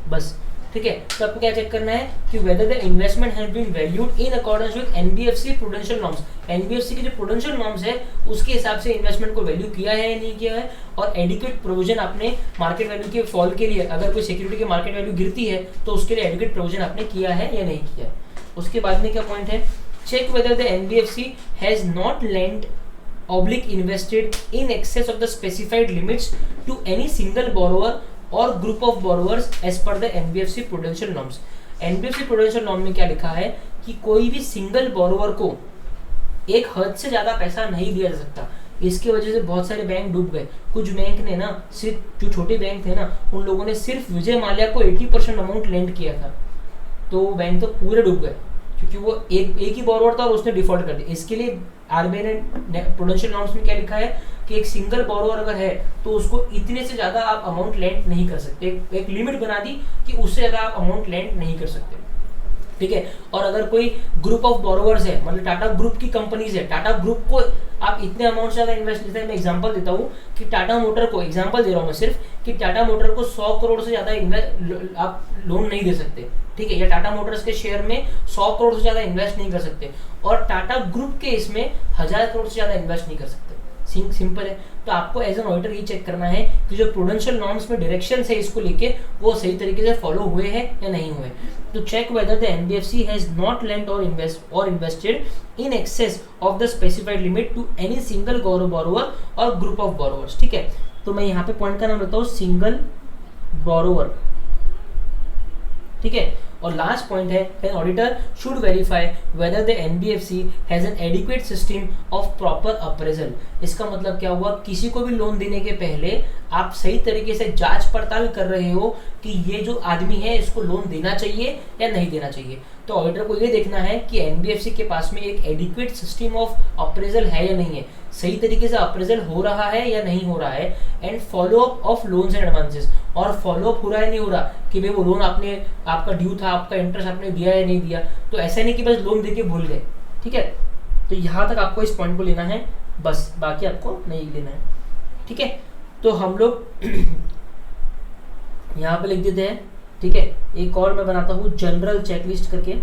बस। ठीक है, तो आपको क्या चेक करना है कि whether the investment has been valued in accordance with NBFC prudential norms. NBFC के जो प्रूडेंशियल नॉर्म्स है उसके हिसाब से इन्वेस्टमेंट को वैल्यू किया है या नहीं किया है, और एडिक्वेट प्रोविजन आपने मार्केट वैल्यू के फॉल के लिए, अगर कोई सिक्योरिटी की मार्केट वैल्यू गिरती है तो उसके लिए एडिक्वेट प्रोविजन आपने किया है या नहीं किया है। उसके बाद में क्या पॉइंट है, check whether the NBFC has not lend oblique invested in excess of the specified limits to any single borrower और group of borrowers as per the NBFC prudential norms. NBFC prudential norm में क्या लिखा है कि कोई भी single borrower को एक हद से ज्यादा पैसा नहीं दिया जा सकता। इसकी वजह से बहुत सारे बैंक डूब गए। कुछ बैंक ने ना, सिर्फ जो छोटे बैंक थे ना, उन लोगों ने सिर्फ विजय माल्या को 80% अमाउंट लेंड किया था, तो बैंक तो पूरे डूब गए, क्योंकि वो एक ही बोरोवर था और उसने डिफॉल्ट कर दिया। इसके लिए आरबीआई ने प्रूडेंशियल नॉर्म्स में क्या लिखा है कि एक सिंगल बोरोवर अगर है तो उसको इतने से ज्यादा आप अमाउंट लेंड नहीं कर सकते। एक लिमिट बना दी कि उससे ज्यादा आप अमाउंट लेंड नहीं कर सकते। ठीक है, और अगर कोई ग्रुप ऑफ बोरोवर्स है, मतलब टाटा ग्रुप की कंपनीज है, टाटा ग्रुप को आप इतने अमाउंट से ज्यादा इन्वेस्ट करते हैं। मैं एग्जांपल देता हूँ कि टाटा मोटर को, एग्जांपल दे रहा हूँ मैं सिर्फ, कि टाटा मोटर को 100 करोड़ से ज्यादा आप लोन नहीं दे सकते। ठीक है, या टाटा मोटर्स के शेयर में 100 करोड़ से ज्यादा इन्वेस्ट नहीं कर सकते, और टाटा ग्रुप के इसमें 1000 करोड़ से ज्यादा इन्वेस्ट नहीं कर सकते। सिंपल है। तो आपको एज एन ऑडिटर ये चेक करना है कि जो प्रूडेंशियल नॉर्म्स में डायरेक्शन है इसको लेके वो सही तरीके से फॉलो हुए हैं या नहीं हुए। तो check whether the NBFC has not lent or invested in excess of the specified limit to any single borrower और ग्रुप ऑफ बोरोवर्स। ठीक है, तो मैं यहाँ पे पॉइंट का नाम रखता हूँ सिंगल बोरोवर। ठीक है, और लास्ट पॉइंट है, N auditor should verify whether the NBFC has an adequate system of proper appraisal. इसका मतलब क्या हुआ, किसी को भी लोन देने के पहले आप सही तरीके से जांच पड़ताल कर रहे हो कि ये जो आदमी है इसको लोन देना चाहिए या नहीं देना चाहिए। तो ऑडिटर को ये देखना है कि एनबीएफसी के पास में एक एडिक्वेट सिस्टम ऑफ अप्रेजल है या नहीं है, सही तरीके से अप्रेजल हो रहा है या नहीं हो रहा है, and follow up of loans and advances. और फॉलो अप हो रहा है नहीं हो रहा कि भाई वो लोन आपका ड्यू था, आपका इंटरेस्ट आपने दिया या नहीं दिया। तो ऐसा नहीं कि बस लोन देके भूल गए। ठीक है, तो यहाँ तक आपको इस पॉइंट को लेना है बस, बाकी आपको नहीं लेना है। ठीक है, तो हम लोग यहाँ पे लिख देते हैं। ठीक है, एक और मैं बनाता हूँ जनरल चेकलिस्ट करके।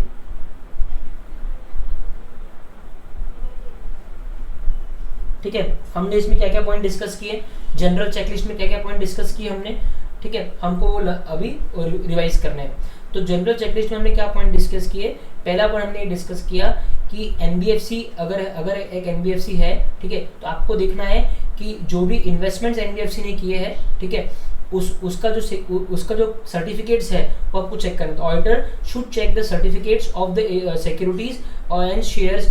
ठीक है, हमने इसमें क्या क्या पॉइंट डिस्कस किए, जनरल चेकलिस्ट में क्या क्या पॉइंट डिस्कस किए हमने, ठीक है, हमको वो अभी रिवाइज करना है। तो जनरल चेकलिस्ट में हमने क्या पॉइंट डिस्कस किए, पहला पॉइंट हमने डिस्कस किया कि एनबीएफसी अगर एक एनबीएफसी है, ठीक है, तो आपको देखना है कि जो भी इन्वेस्टमेंट्स एनबीएफसी ने किए हैं, ठीक है, उसका जो सर्टिफिकेट्स है वो आपको चेक करना है। तो auditor should check the certificates of the securities and shares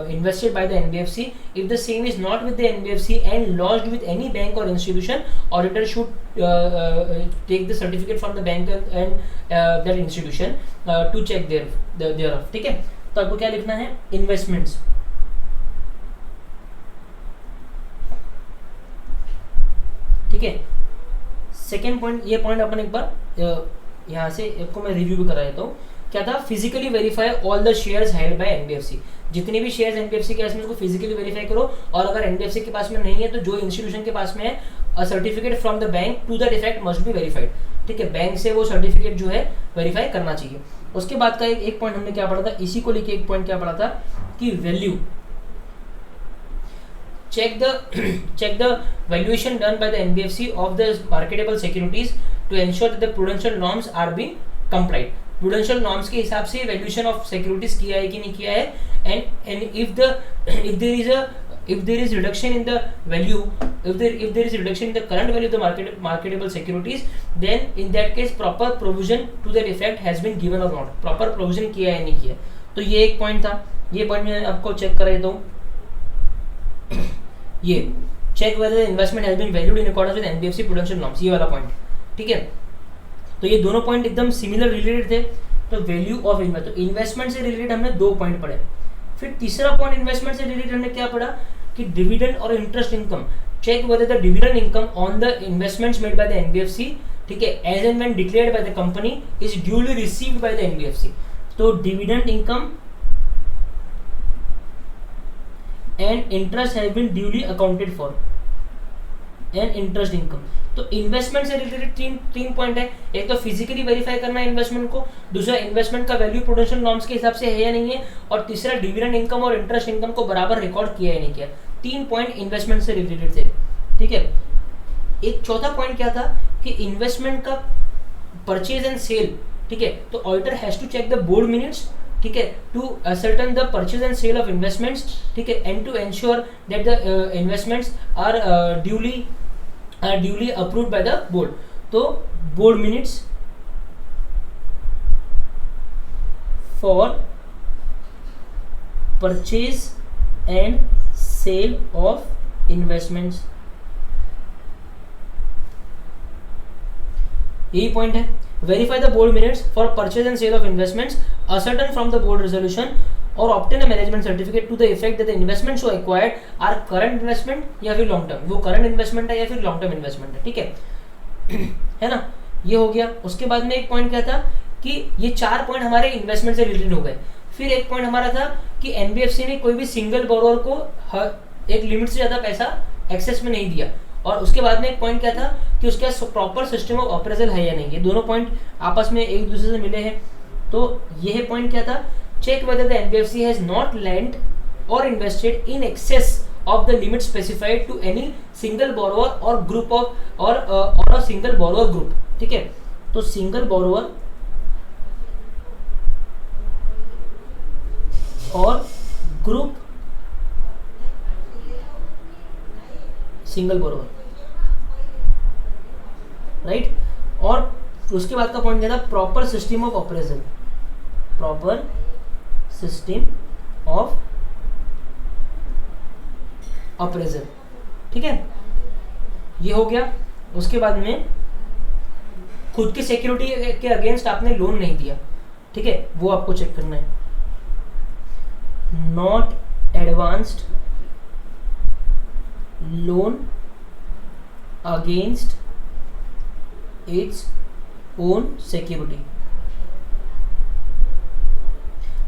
invested by the NBFC. If the same is not with the NBFC and lodged with any bank or institution, auditor should take the certificate from the bank and that institution to check thereof. ठीक है, तो आपको क्या लिखना है, investments, ठीक है। Second point, ये पॉइंट अपन एक बार यहाँ से आपको मैं रिव्यू भी करा देता हूँ। क्या था, physically verify all the shares held by NBFC. जितने भी शेयर्स एनबीएफसी के पास में उसको फिजिकली वेरीफाई करो, और अगर एनबीएफसी के पास में नहीं है तो जो इंस्टीट्यूशन के पास में है, a certificate from the bank to that effect must be verified. ठीक है, बैंक से वो सर्टिफिकेट जो है वेरीफाई करना चाहिए। उसके बाद का एक पॉइंट हमने क्या पढ़ा था, इसी को लेके एक पॉइंट क्या पढ़ा था कि value, check the valuation done by the NBFC of the marketable securities to ensure that the prudential norms are being complied. Prudential norms के हिसाब से वैल्यूएशन ऑफ सिक्योरिटीज किया है कि नहीं किया है, and if there is reduction in the value, if there is reduction in the current value of the marketable securities, then in that case proper provision to that effect has been given or not. Proper provision किया है नहीं किया, तो ये एक point था। ये point मैं आपको चेक कर देता हूँ। ये check whether investment has been valued in accordance with NBFC prudential norms, ये वाला पॉइंट, ठीक है। तो ये दोनों पॉइंट एकदम सिमिलर रिलेटेड थे। तो वैल्यू ऑफ इन्वेस्ट, तो इन्वेस्टमेंट से रिलेटेड हमने 2 पॉइंट पढ़े। फिर तीसरा पॉइंट इन्वेस्टमेंट से रिलेटेड हमने क्या पढ़ा कि डिविडेंड और interest income, check whether the dividend income on the investments made by the NBFC, ठीक है, as and when declared by the company is duly received by the NBFC. तो dividend income and interest has been duly accounted for and interest income। तो investment से related तीन point है। एक तो physically verify करना है इन्वेस्टमेंट को, दूसरा इन्वेस्टमेंट का वैल्यू प्रूडेंशियल नॉर्म्स के हिसाब से है या नहीं है, और तीसरा डिविडेंड इनकम और इंटरेस्ट इनकम को बराबर रिकॉर्ड किया या नहीं किया। 3 पॉइंट इन्वेस्टमेंट से रिलेटेड थे, ठीक है। एक चौथा पॉइंट क्या था कि इन्वेस्टमेंट का परचेज एंड सेल, ठीक है, तो auditor has to check the board minutes, ठीक है, to ascertain the purchase and sale of investments, ठीक है, and to ensure that the investments are duly approved by the board। तो board minutes for purchase and sale of investments, यही point है। Verify the board minutes for purchase and sale of investments, ascertain from the board resolution or obtain a management certificate to the effect that the investments so acquired are current investment या फिर long term, वो current investment है या फिर long term investment है, ठीक है है ना। ये हो गया। उसके बाद में एक पॉइंट क्या था कि ये 4 पॉइंट हमारे इन्वेस्टमेंट से रिलेटेड हो गए। फिर एक पॉइंट हमारा था कि एनबीएफसी ने कोई भी सिंगल बोरोवर को एक लिमिट से ज़्यादा पैसा एक्सेस में नहीं दिया, और उसके बाद में एक पॉइंट क्या था कि उसका प्रॉपर सिस्टम ऑफ अप्रेजल है या नहीं। ये दोनों पॉइंट आपस में एक दूसरे से मिले हैं। तो यह पॉइंट क्या था, check whether the NBFC has not lend or invested in excess of the limit specified to any single borrower और group of or a single borrower group, ठीक है। तो सिंगल बोरोवर और ग्रुप सिंगल बोरोवर, राइट। और उसके बाद का point क्या था, proper system of appraisal, proper system of appraisal, ठीक है, ये हो गया। उसके बाद में खुद की सिक्योरिटी के अगेंस्ट आपने लोन नहीं दिया, ठीक है, वो आपको चेक करना है। Not advanced loan against its own security,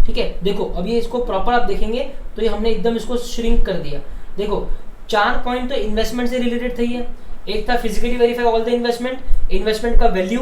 ठीक है। देखो अब ये इसको प्रॉपर आप देखेंगे तो ये हमने एकदम इसको श्रिंक कर दिया। देखो 4 पॉइंट तो इन्वेस्टमेंट से रिलेटेड थे ये। एक था physically verify all the investment का वैल्यू,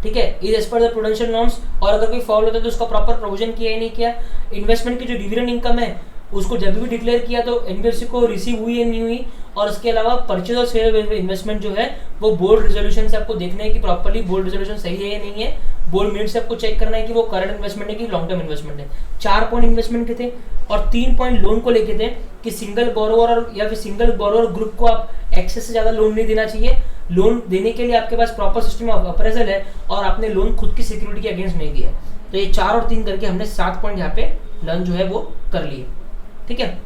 ठीक है, is as per the prudential norms, और अगर कोई फॉल होता है तो उसका प्रॉपर प्रोविजन किया ही नहीं किया। इन्वेस्टमेंट की जो डिविडेंड इनकम है उसको जब भी डिक्लेयर किया तो एनबीएफसी को रिसीव हुई या नहीं हुई, और उसके अलावा परचेज और सेल इन्वेस्टमेंट जो है वो बोर्ड रेजोल्यूशन से आपको देखना है कि प्रॉपर्ली बोर्ड रेजोल्यूशन सही है या नहीं है, बोर्ड मिनट से आपको चेक करना है कि वो करंट इन्वेस्टमेंट है कि लॉन्ग टर्म इन्वेस्टमेंट है। 4 पॉइंट इन्वेस्टमेंट के थे और 3 पॉइंट लोन को लेके थे कि सिंगल बोरोवर या फिर सिंगल बोरोवर ग्रुप को आप एक्सेस से ज़्यादा लोन नहीं देना चाहिए, लोन देने के लिए आपके पास प्रॉपर सिस्टम ऑफ अप्रेजल है और आपने लोन खुद की सिक्योरिटी के अगेंस्ट नहीं दिया है। तो ये 4 और 3 करके हमने 7 पॉइंट यहाँ पे लर्न जो है वो कर लिए। ठीक है,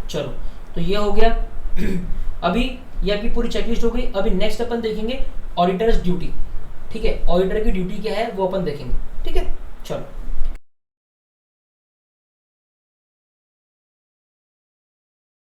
चलो तो ये हो गया। अभी ये आपकी पूरी चेकलिस्ट हो गई। अभी नेक्स्ट अपन देखेंगे ऑडिटर्स ड्यूटी। ठीक है, ऑडिटर की ड्यूटी क्या है वो अपन देखेंगे। ठीक है, चलो।